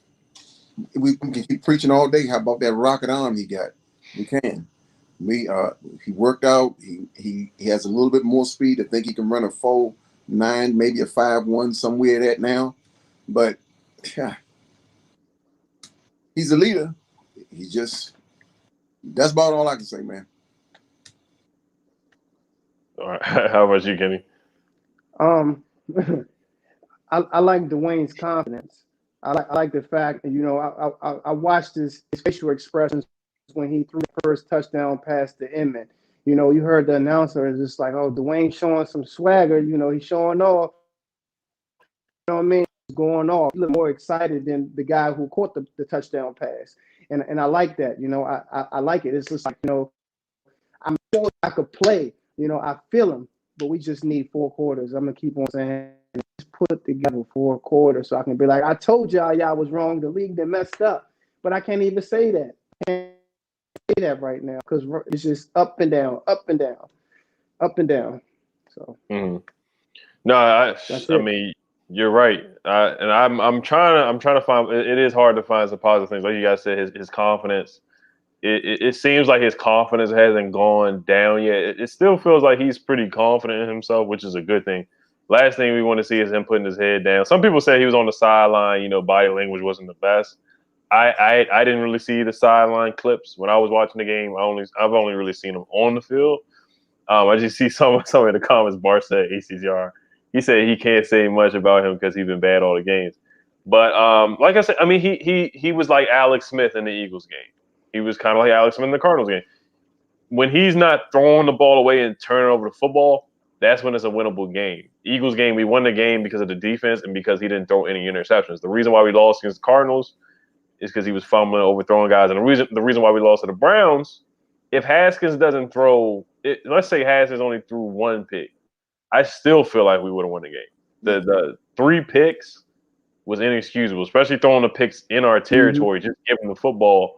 we can keep preaching all day. How about that rocket arm he got? We can. He worked out. He has a little bit more speed. I think he can run a 4.9, maybe a 5.1, somewhere that now. But yeah, he's a leader. That's about all I can say, man. All right. How about you, Kenny? I like Dwayne's confidence. I like the fact that I watched his facial expressions when he threw the first touchdown pass to Emmett. You heard the announcer is just like, oh, Dwayne showing some swagger. He's showing off. You know what I mean? He's going off. He looked more excited than the guy who caught the touchdown pass. And I like that. I like it. It's just like, I'm sure I could play. I feel him, but we just need 4 quarters. I'm gonna keep on saying, just put together 4 quarters so I can be like, I told y'all was wrong. The league that messed up, but I can't even say that. I can't say that right now because it's just up and down, up and down, up and down. So no, I mean you're right, and I'm trying to find. It is hard to find some positive things, like you guys said. His confidence. It seems like his confidence hasn't gone down yet. It still feels like he's pretty confident in himself, which is a good thing. Last thing we want to see is him putting his head down. Some people say he was on the sideline. Body language wasn't the best. I didn't really see the sideline clips when I was watching the game. I've only really seen him on the field. I just see some in the comments. Bart said ACCR. He said he can't say much about him because he's been bad all the games. But like I said, I mean he was like Alex Smith in the Eagles game. He was kind of like Alex Smith in the Cardinals game. When he's not throwing the ball away and turning over the football, that's when it's a winnable game. Eagles game, we won the game because of the defense and because he didn't throw any interceptions. The reason why we lost against the Cardinals is because he was fumbling, overthrowing guys. And the reason why we lost to the Browns, if Haskins doesn't throw, let's say Haskins only threw 1 pick, I still feel like we would have won the game. The 3 picks was inexcusable, especially throwing the picks in our territory, just giving the football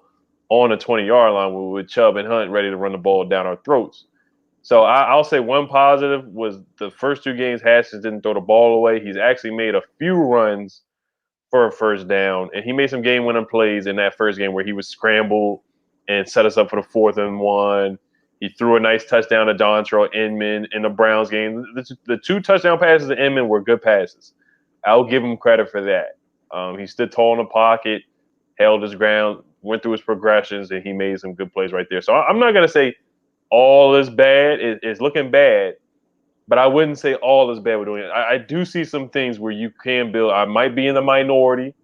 on the 20-yard line with Chubb and Hunt ready to run the ball down our throats. So I'll say one positive was the first 2 games Haskins didn't throw the ball away. He's actually made a few runs for a first down, and he made some game-winning plays in that first game where he was scrambled and set us up for the 4th and 1. He threw a nice touchdown to Dontrell Inman in the Browns game. The 2 touchdown passes to Inman were good passes. I'll give him credit for that. He stood tall in the pocket, held his ground, went through his progressions, and he made some good plays right there. So I'm not going to say all is bad. It's looking bad, but I wouldn't say all is bad with doing it. I do see some things where you can build. I might be in the minority,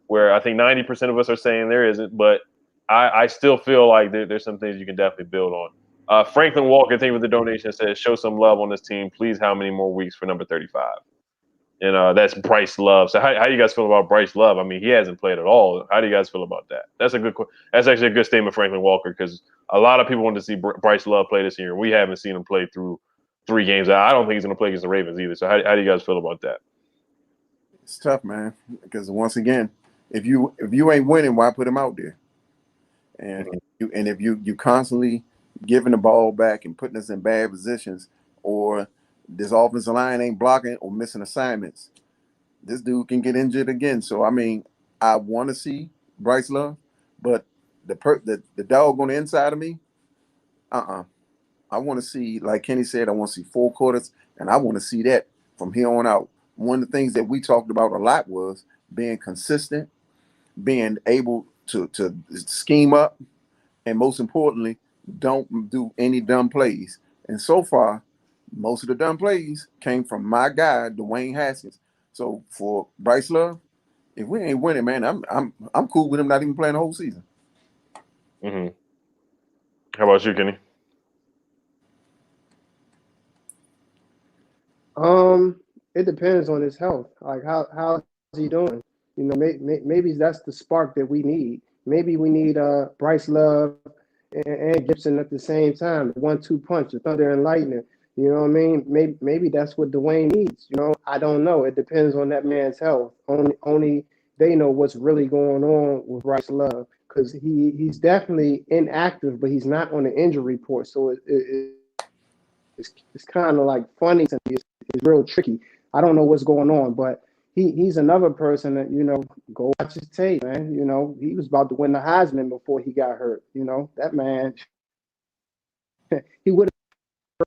where I think 90% of us are saying there isn't, but I still feel like there's some things you can definitely build on. Franklin Walker, thank you for the donation, says, show some love on this team. Please, how many more weeks for number 35? And that's Bryce Love. So how do you guys feel about Bryce Love? I mean, he hasn't played at all. How do you guys feel about that? That's actually a good statement, Franklin Walker, because a lot of people want to see Bryce Love play this year. We haven't seen him play through 3 games. I don't think he's going to play against the Ravens either. So how do you guys feel about that? It's tough, man, because once again, if you ain't winning, why put him out there? And if you constantly giving the ball back and putting us in bad positions, or this offensive line ain't blocking or missing assignments, this dude can get injured again. So I mean, I want to see Bryce Love, but the dog on the inside of me, I want to see, like Kenny said, I want to see 4 quarters, and I want to see that from here on out. One of the things that we talked about a lot was being consistent, being able to scheme up, and most importantly, don't do any dumb plays. And so far, most of the dumb plays came from my guy, Dwayne Haskins. So for Bryce Love, if we ain't winning, man, I'm cool with him not even playing the whole season. Mm-hmm. How about you, Kenny? It depends on his health. Like how's he doing? You know, maybe that's the spark that we need. Maybe we need Bryce Love and Gibson at the same time, 1-2 punch, the thunder and lightning. You know what I mean? Maybe that's what Dwayne needs. You know, I don't know. It depends on that man's health. Only they know what's really going on with Bryce Love, because he's definitely inactive, but he's not on the injury report. So it's kind of like funny to me. It's real tricky. I don't know what's going on, but he's another person that, you know, go watch his tape, man. You know, he was about to win the Heisman before he got hurt. You know, that man, he would have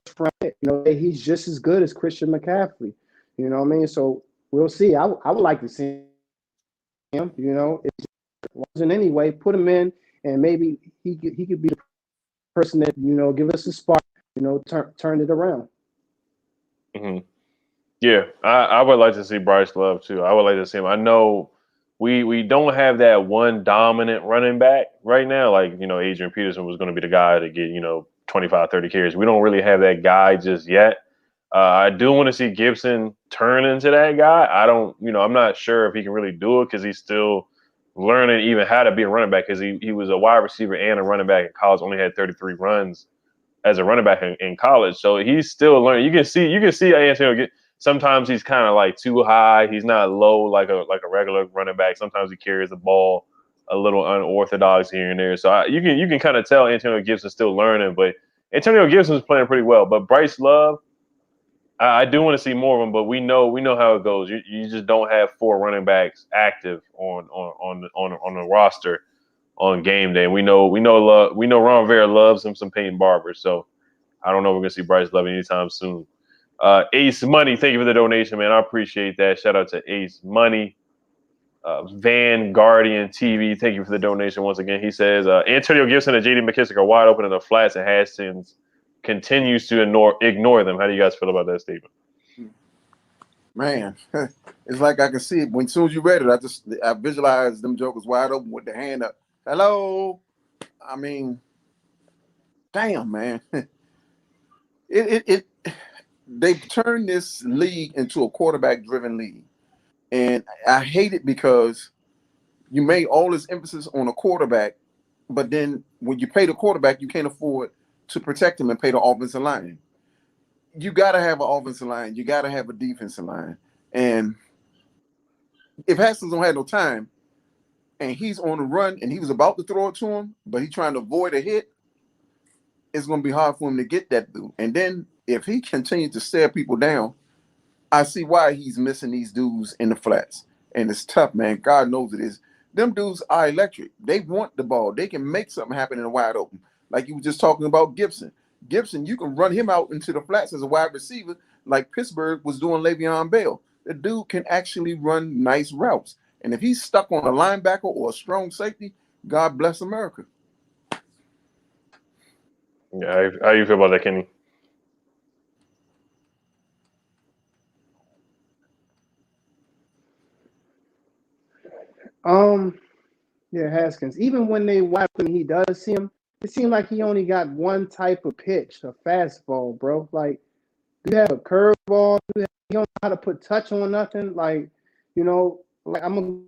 first round. You know, he's just as good as Christian McCaffrey. You know what I mean? So we'll see. I would like to see him. You know, it wasn't anyway. Put him in, and maybe he could be the person that, you know, give us a spark. You know, turn it around. Mm-hmm. Yeah, I would like to see Bryce Love too. I would like to see him. I know we don't have that one dominant running back right now. Like, you know, Adrian Peterson was going to be the guy to get, you know, 25, 30 carries. We don't really have that guy just yet. I do want to see Gibson turn into that guy. I'm not sure if he can really do it because he's still learning even how to be a running back, because he was a wide receiver and a running back in college, only had 33 runs as a running back in college. So he's still learning. You can see Antonio sometimes he's kind of like too high. He's not low like a regular running back. Sometimes he carries the ball a little unorthodox here and there. So you can kind of tell Antonio Gibson's still learning, but Antonio Gibson's playing pretty well. But Bryce Love, I do want to see more of him. But we know how it goes. You just don't have 4 running backs active on the roster on game day. We know Ron Rivera loves him some Peyton Barber. So I don't know if we're gonna see Bryce Love anytime soon. Ace Money, thank you for the donation, man. I appreciate that. Shout out to Ace Money. Van Guardian TV, thank you for the donation once again. He says Antonio Gibson and JD McKissic are wide open in the flats, and Haskins continues to ignore them. How do you guys feel about that statement? Man, it's like I can see it. As soon as you read it, I visualized them jokers wide open with their hand up. Hello. I mean, damn, man. They've turned this league into a quarterback-driven league. And I hate it because you made all this emphasis on a quarterback, but then when you pay the quarterback, you can't afford to protect him and pay the offensive line. You got to have an offensive line. You got to have a defensive line. And if Haskins don't have no time and he's on the run and he was about to throw it to him, but he's trying to avoid a hit, it's going to be hard for him to get that dude. And then if he continues to stare people down, I see why he's missing these dudes in the flats. and it's tough, man. God knows it is. Them dudes are electric. They want the ball. They can make something happen in a wide open. Like you were just talking about Gibson. Gibson, you can run him out into the flats as a wide receiver, like Pittsburgh was doing Le'Veon Bell. The dude can actually run nice routes. And if he's stuck on a linebacker or a strong safety, God bless America. Yeah, how you feel about that, Kenny? Yeah, Haskins. Even when they watch when he does see him, it seems like he only got one type of pitch, a fastball, bro. Like, do you have a curveball? You don't know how to put touch on nothing. Like, like I'm gonna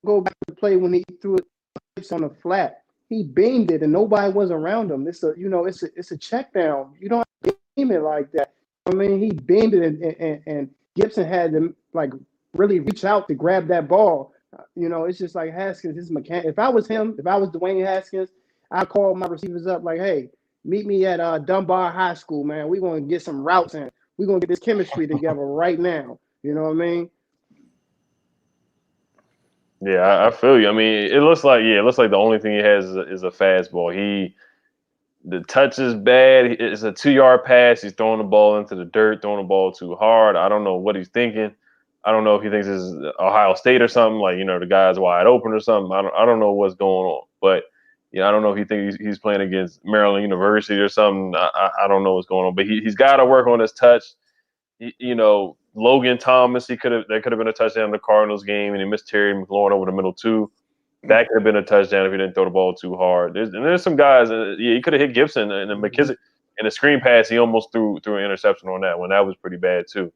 go back to play when he threw it on the flat. He beamed it and nobody was around him. It's a check down. You don't have to beam it like that. I mean, he beamed it and Gibson had to like really reach out to grab that ball. It's just like Haskins, his mechanic. If I was him, if I was Dwayne Haskins, I'd call my receivers up like, hey, meet me at Dunbar High School, man. We're gonna get some routes in. We're gonna get this chemistry together right now. You know what I mean? Yeah, I feel you. I mean, it looks like the only thing he has is a fastball. The touch is bad. It's a 2 yard pass. He's throwing the ball into the dirt, throwing the ball too hard. I don't know what he's thinking. I don't know if he thinks it's Ohio State or something, like, the guy's wide open or something. I don't know what's going on. But I don't know if he thinks he's playing against Maryland University or something. I don't know what's going on. But he's got to work on his touch. Logan Thomas, that could have been a touchdown in the Cardinals game, and he missed Terry McLaurin over the middle too. That could have been a touchdown if he didn't throw the ball too hard. There's some guys. He could have hit Gibson and then McKissic in a screen pass. He almost threw an interception on that one. That was pretty bad too.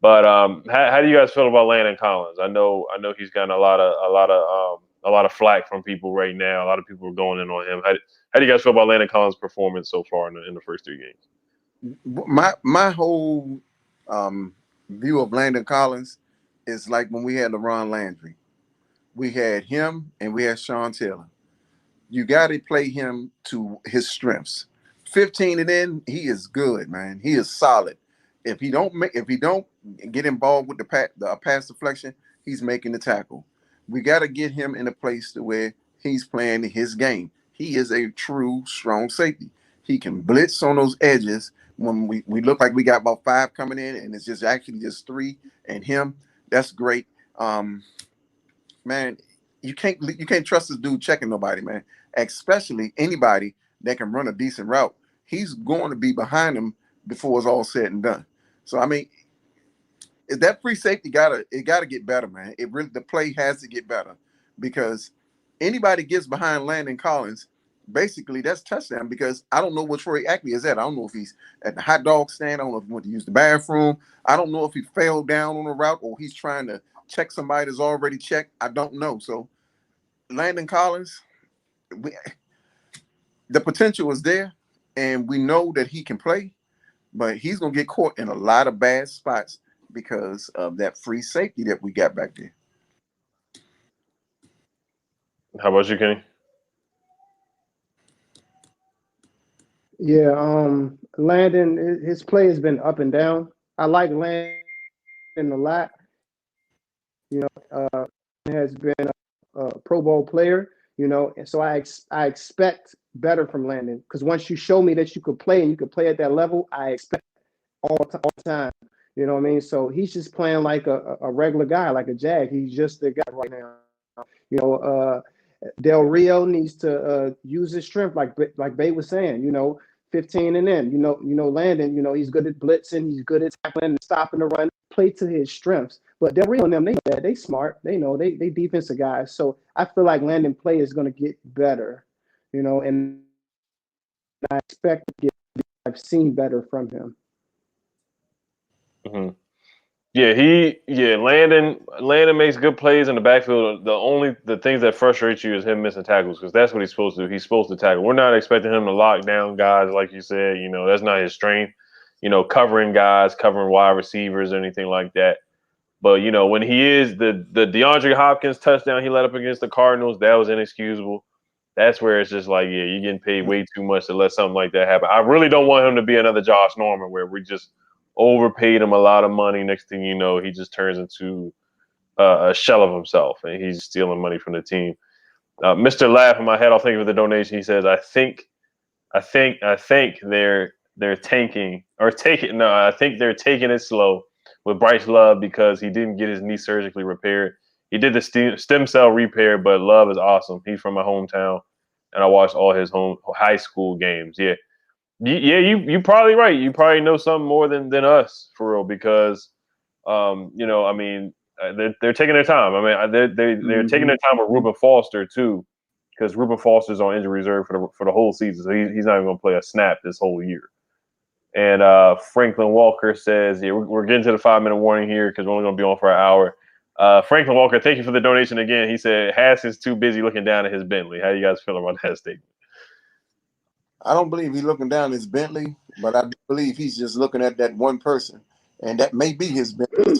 But how do you guys feel about Landon Collins? I know he's gotten a lot of flack from people right now. A lot of people are going in on him. How do you guys feel about Landon Collins' performance so far in the first 3 games? My whole view of Landon Collins is like when we had LaRon Landry. We had him and we had Sean Taylor. You got to play him to his strengths. 15 and in, he is good, man. He is solid. If he don't get involved with the pass deflection, he's making the tackle. We got to get him in a place to where he's playing his game. He is a true strong safety. He can blitz on those edges when we look like we got about 5 coming in, and it's just actually just 3 and him. That's great. Man, you can't trust this dude checking nobody, man. Especially anybody that can run a decent route. He's going to be behind him before it's all said and done. So I mean, that free safety gotta get better, man. The play has to get better, because anybody gets behind Landon Collins, basically that's touchdown, because I don't know where Troy Ackley is at. I don't know if he's at the hot dog stand. I don't know if he went to use the bathroom. I don't know if he fell down on the route or he's trying to check somebody that's already checked. I don't know. So Landon Collins, the potential is there, and we know that he can play, but he's going to get caught in a lot of bad spots because of that free safety that we got back there. How about you, Kenny? Yeah, Landon, his play has been up and down. I like Landon a lot. Has been a Pro Bowl player, and so I expect better from Landon, because once you show me that you could play and you could play at that level, I expect all the time. You know what I mean? So he's just playing like a regular guy, like a Jag. He's just the guy right now. Del Rio needs to use his strength, like Bay was saying. 15 and in. Landon. He's good at blitzing. He's good at tackling and stopping the run. Play to his strengths. But Del Rio and them, they know that. They smart. They know they defensive guys. So I feel like Landon play is going to get better. And I expect to get. I've seen better from him. Mm-hmm. Yeah, Landon makes good plays in the backfield. The things that frustrate you is him missing tackles, because that's what he's supposed to do. He's supposed to tackle. We're not expecting him to lock down guys, like you said. That's not his strength. Covering guys, covering wide receivers, or anything like that. But when he is the DeAndre Hopkins touchdown he let up against the Cardinals, that was inexcusable. That's where it's just like, yeah, you're getting paid way too much to let something like that happen. I really don't want him to be another Josh Norman, where we just overpaid him a lot of money. Next thing you know, he just turns into a shell of himself, and he's stealing money from the team. Mr. Laugh in my head, I'll think of the donation. He says, I think they're tanking or taking. No, I think they're taking it slow with Bryce Love because he didn't get his knee surgically repaired. He did the stem cell repair, but Love is awesome. He's from my hometown, and I watched all his high school games. Yeah, you probably right. You probably know something more than us for real because, I mean, they're taking their time. I mean, they're taking their time with Reuben Foster too, because Reuben Foster's on injury reserve for the whole season, so he's not even going to play a snap this whole year. And Franklin Walker says, yeah, we're getting to the 5-minute warning here because we're only going to be on for an hour. Franklin Walker, thank you for the donation again. He said Haskins too busy looking down at his Bentley. How do you guys feel about that statement? I don't believe he's looking down his Bentley, but I do believe he's just looking at that one person, and that may be his Bentley.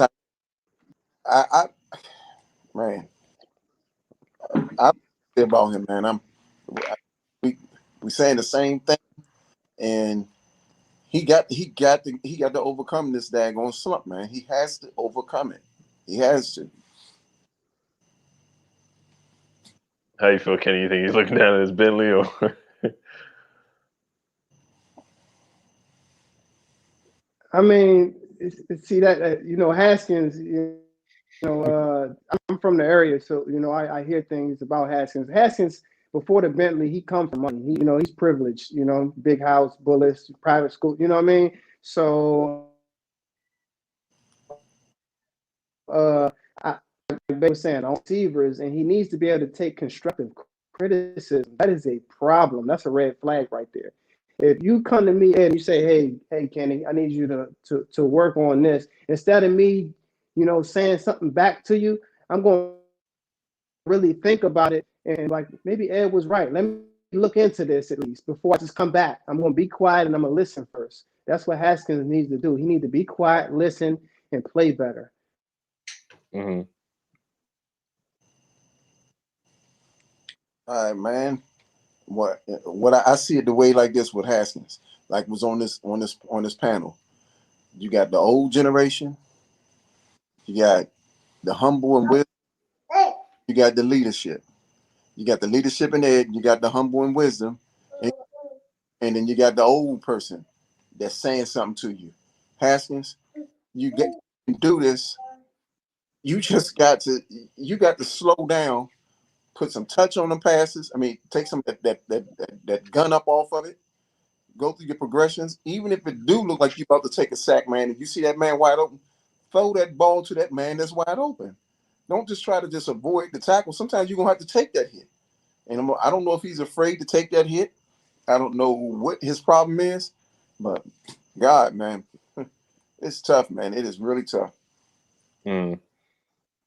I man, I say about him, man. We saying the same thing, and he got to overcome this daggone slump, man. He has to overcome it. He has to. How you feel, Kenny? You think he's looking down at his Bentley or? I mean, see that Haskins. I'm from the area, so I hear things about Haskins. Haskins before the Bentley, he comes from money. He's privileged. Big house, bullets, private school. You know what I mean? So, they were saying on receivers, and he needs to be able to take constructive criticism. That is a problem. That's a red flag right there. If you come to me and you say, "Hey, Kenny, I need you to work on this," instead of me, saying something back to you, I'm going to really think about it and like maybe Ed was right. Let me look into this at least before I just come back. I'm going to be quiet and I'm going to listen first. That's what Haskins needs to do. He needs to be quiet, listen, and play better. Mm-hmm. All right, man. What I see it the way like this with Haskins, like was on this panel. You got the old generation, you got the humble and wisdom, you got the leadership. You got the leadership in Ed, you got the humble and wisdom, and then you got the old person that's saying something to you. Haskins, you can do this. You just got to slow down, put some touch on them passes. I mean, take some that gun up off of it. Go through your progressions, even if it do look like you're about to take a sack, man. If you see that man wide open, throw that ball to that man that's wide open. Don't just try to just avoid the tackle. Sometimes you're gonna have to take that hit. And I don't know if he's afraid to take that hit. I don't know what his problem is, but God, man, it's tough, man. It is really tough.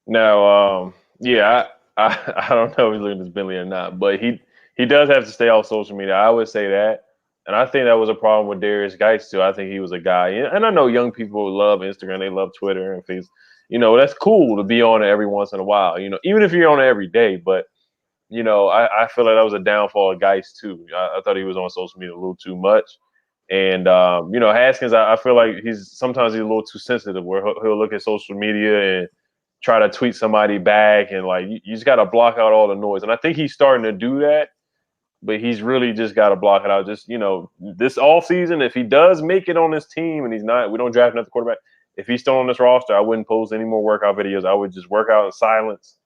Now, yeah, I don't know if he's looking at his Bentley or not, but he does have to stay off social media. I would say that, and I think that was a problem with Darius Geis too. I think he was a guy, and I know young people love Instagram, they love Twitter and Facebook. That's cool to be on it every once in a while. Even if you're on it every day, but I feel like that was a downfall of Geis too. I thought he was on social media a little too much. And Haskins, I feel like sometimes he's a little too sensitive, where he'll look at social media and try to tweet somebody back, and like you just got to block out all the noise. And I think he's starting to do that, but he's really just got to block it out. Just this all season, if he does make it on this team, and we don't draft another quarterback. If he's still on this roster, I wouldn't post any more workout videos. I would just work out in silence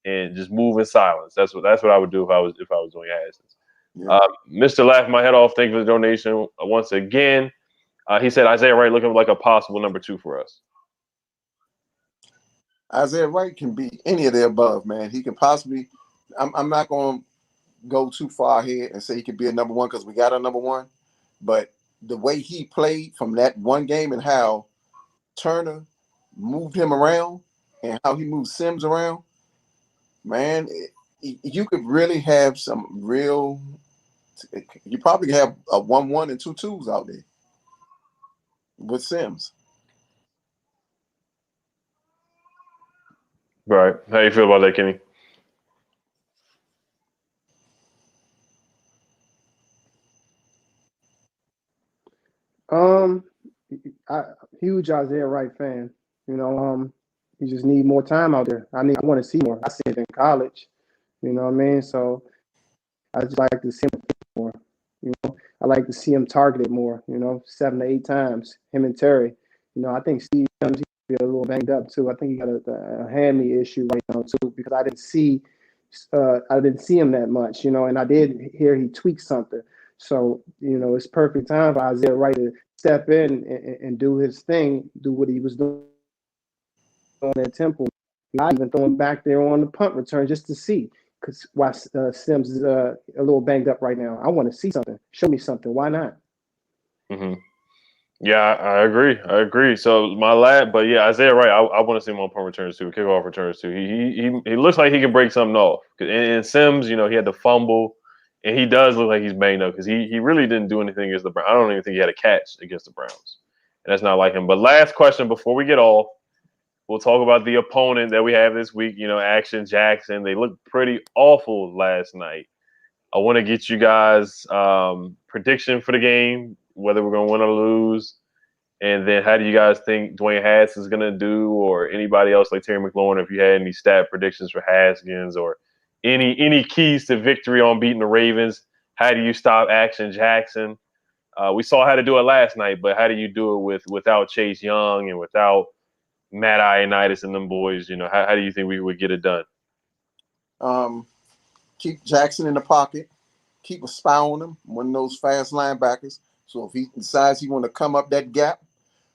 and just move in silence. That's what I would do if I was doing Haskins. Yeah. Mr. Laugh my head off. Thank you for the donation once again. He said Isaiah Wright looking like a possible number 2 for us. Isaiah Wright can be any of the above, man. He can possibly. I'm not going to go too far ahead and say he could be a number 1 because we got a number 1, but the way he played from that one game and how Turner moved him around and how he moved Sims around, man, you could really have some real. You probably have a 1-1 and 2-2s out there with Sims. Right. How you feel about that, Kenny? Huge Isaiah Wright fan. He just need more time out there. I want to see more. I see it in college. You know what I mean? So I just like to see him more. You know, I like to see him targeted more. You know, 7 to 8 times. Him and Terry. You know, I think Steve Sims he a little banged up too. I think he got a hammy issue right now too because I didn't see him that much. You know, and I did hear he tweaked something. So you know, it's perfect time for Isaiah Wright to step in and do his thing, do what he was doing at Temple. I even throw him back there on the punt return just to see. Because why Sims is a little banged up right now. I want to see something. Show me something. Why not? Mm-hmm. Yeah, I agree. So my lad, but yeah, Isaiah Wright, I want to see him on punt returns too, kickoff returns too. He looks like he can break something off. And Sims, you know, he had the fumble, and he does look like he's banged up because he really didn't do anything against the Browns. I don't even think he had a catch against the Browns, and that's not like him. But last question before we get off, we'll talk about the opponent that we have this week. You know, Action Jackson. They looked pretty awful last night. I want to get you guys prediction for the game, whether we're going to win or lose. And then how do you guys think Dwayne Haskins is going to do, or anybody else like Terry McLaurin, if you had any stat predictions for Haskins or any keys to victory on beating the Ravens? How do you stop Action Jackson? We saw how to do it last night, but how do you do it without Chase Young and without Matt Ioannidis and them boys? You know, how do you think we would get it done? Keep Jackson in the pocket. Keep a spy on him, one of those fast linebackers. So if he decides he want to come up that gap,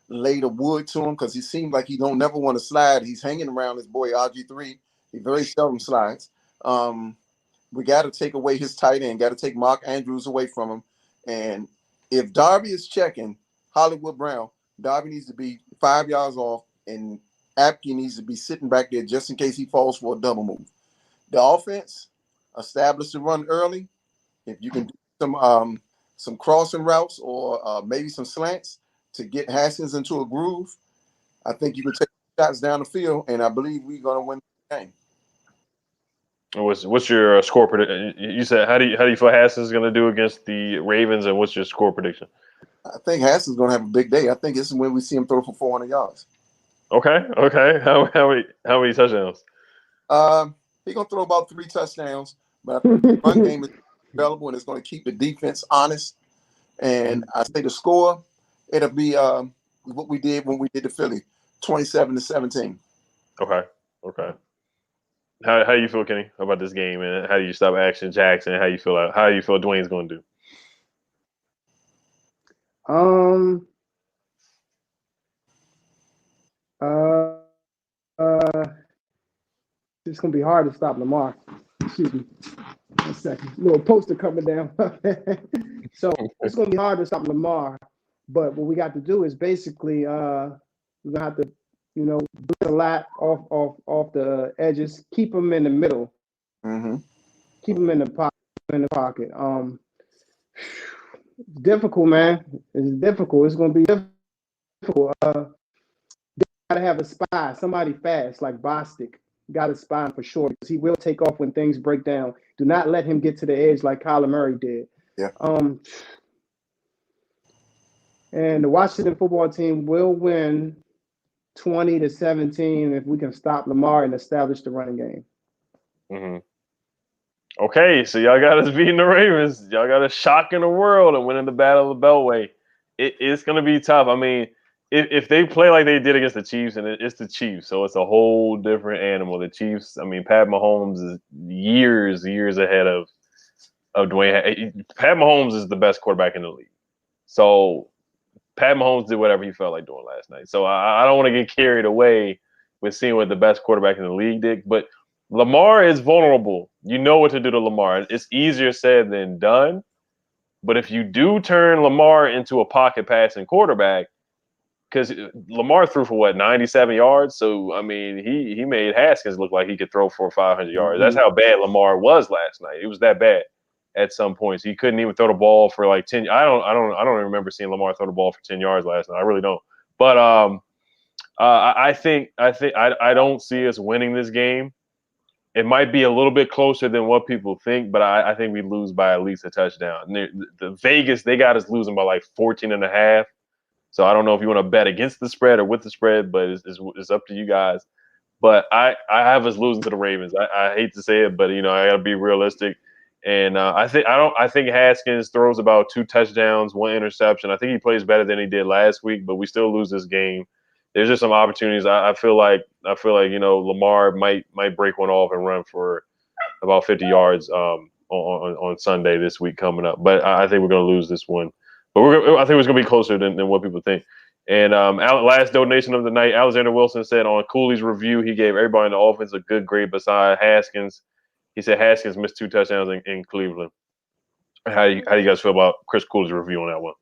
lay the wood to him because he seems like he don't never want to slide. He's hanging around his boy RG3. He very seldom slides. We got to take away his tight end. Got to take Mark Andrews away from him. And if Darby is checking Hollywood Brown, Darby needs to be 5 yards off, and Apke needs to be sitting back there just in case he falls for a double move. The offense, establish the run early. If you can do some crossing routes or maybe some slants to get Haskins into a groove, I think you can take shots down the field, and I believe we're going to win the game. What's your score prediction? You said how do you feel Haskins is going to do against the Ravens, and what's your score prediction? I think Haskins is going to have a big day. I think this is when we see him throw for 400 yards. Okay. How many touchdowns? He's going to throw about 3 touchdowns, but I think the run game is available, and it's going to keep the defense honest. And I say the score, it'll be what we did when we did the Philly, 27-17. Okay. How do you feel, Kenny, about this game, and how do you stop Action Jackson? How do you feel Dwayne's going to do? It's gonna be hard to stop Lamar. Excuse me. 1 second. Little poster coming down. So it's gonna be hard to stop Lamar. But what we got to do is basically we're gonna have to, you know, do a lot off the edges, keep them in the middle, keep them in the pocket. Difficult, man. It's difficult. It's gonna be difficult. They gotta have a spy, somebody fast like Bostic. Got to spy him for sure because he will take off when things break down. Do not let him get to the edge like Kyler Murray did. Yeah. And the Washington football team will win 20-17 if we can stop Lamar and establish the running game. Mm-hmm. Okay, so y'all got us beating the Ravens. Y'all got us shocking the world and winning the Battle of the Beltway. It's going to be tough. I mean, if they play like they did against the Chiefs, and it's the Chiefs, so it's a whole different animal. The Chiefs, I mean, Pat Mahomes is years ahead of Dwayne. Pat Mahomes is the best quarterback in the league. So Pat Mahomes did whatever he felt like doing last night. So I don't want to get carried away with seeing what the best quarterback in the league did. But Lamar is vulnerable. You know what to do to Lamar. It's easier said than done. But if you do turn Lamar into a pocket passing quarterback, because Lamar threw for 97 yards. So I mean, he made Haskins look like he could throw for 500 yards. That's how bad Lamar was last night. It was that bad at some points. He couldn't even throw the ball for like 10. I don't remember seeing Lamar throw the ball for 10 yards last night. I really don't. But I don't see us winning this game. It might be a little bit closer than what people think, but I think we lose by at least a touchdown. The Vegas, they got us losing by like 14.5. So I don't know if you want to bet against the spread or with the spread, but it's up to you guys. But I have us losing to the Ravens. I hate to say it, but I got to be realistic. And I think Haskins throws about 2 touchdowns, 1 interception. I think he plays better than he did last week, but we still lose this game. There's just some opportunities. I feel like Lamar might break one off and run for about 50 yards on Sunday this week coming up. But I think we're going to lose this one. But I think it's going to be closer than what people think. And last donation of the night, Alexander Wilson said on Cooley's review, he gave everybody in the offense a good grade beside Haskins. He said Haskins missed 2 touchdowns in Cleveland. How do you guys feel about Chris Cooley's review on that one?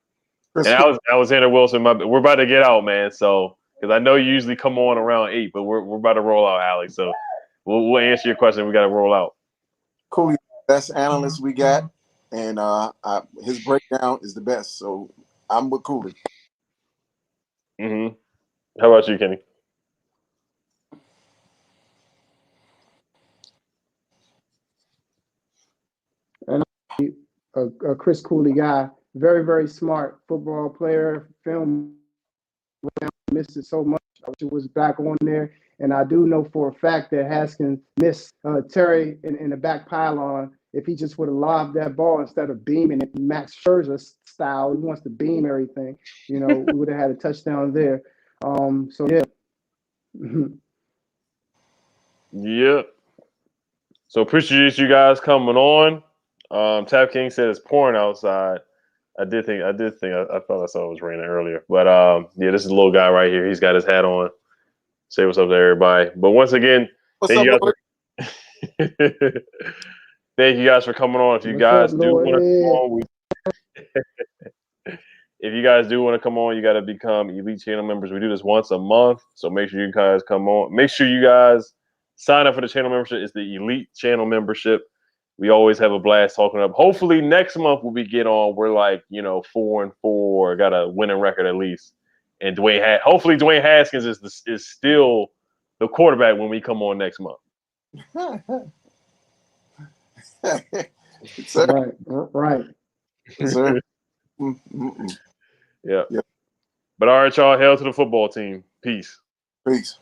And Alexander Wilson, we're about to get out, man. So because I know you usually come on around 8, but we're about to roll out, Alex. So we'll answer your question. We got to roll out. Cooley, best analyst we got, and his breakdown is the best. So I'm with Cooley. Mm-hmm. How about you, Kenny? And a Chris Cooley guy, very, very smart football player, film, missed it so much. I wish it was back on there. And I do know for a fact that Haskins missed Terry in the back pylon. If he just would have lobbed that ball instead of beaming it, Max Scherzer style, he wants to beam everything. We would have had a touchdown there. So yeah. Yeah. So appreciate you guys coming on. Tap King said it's pouring outside. I thought I saw it was raining earlier. But yeah, this is a little guy right here. He's got his hat on. Say what's up to everybody. But once again, thank you guys for coming on. If you guys do want to come on, if you guys do want to come on, you got to become Elite Channel members. We do this once a month, so make sure you guys come on. Make sure you guys sign up for the channel membership. It's the Elite Channel membership. We always have a blast talking up. Hopefully next month when we get on, we're like 4-4, got a winning record at least. And hopefully Dwayne Haskins is still the quarterback when we come on next month. Right. Sir. Yeah. But all right, y'all. Hail to the football team. Peace. Peace.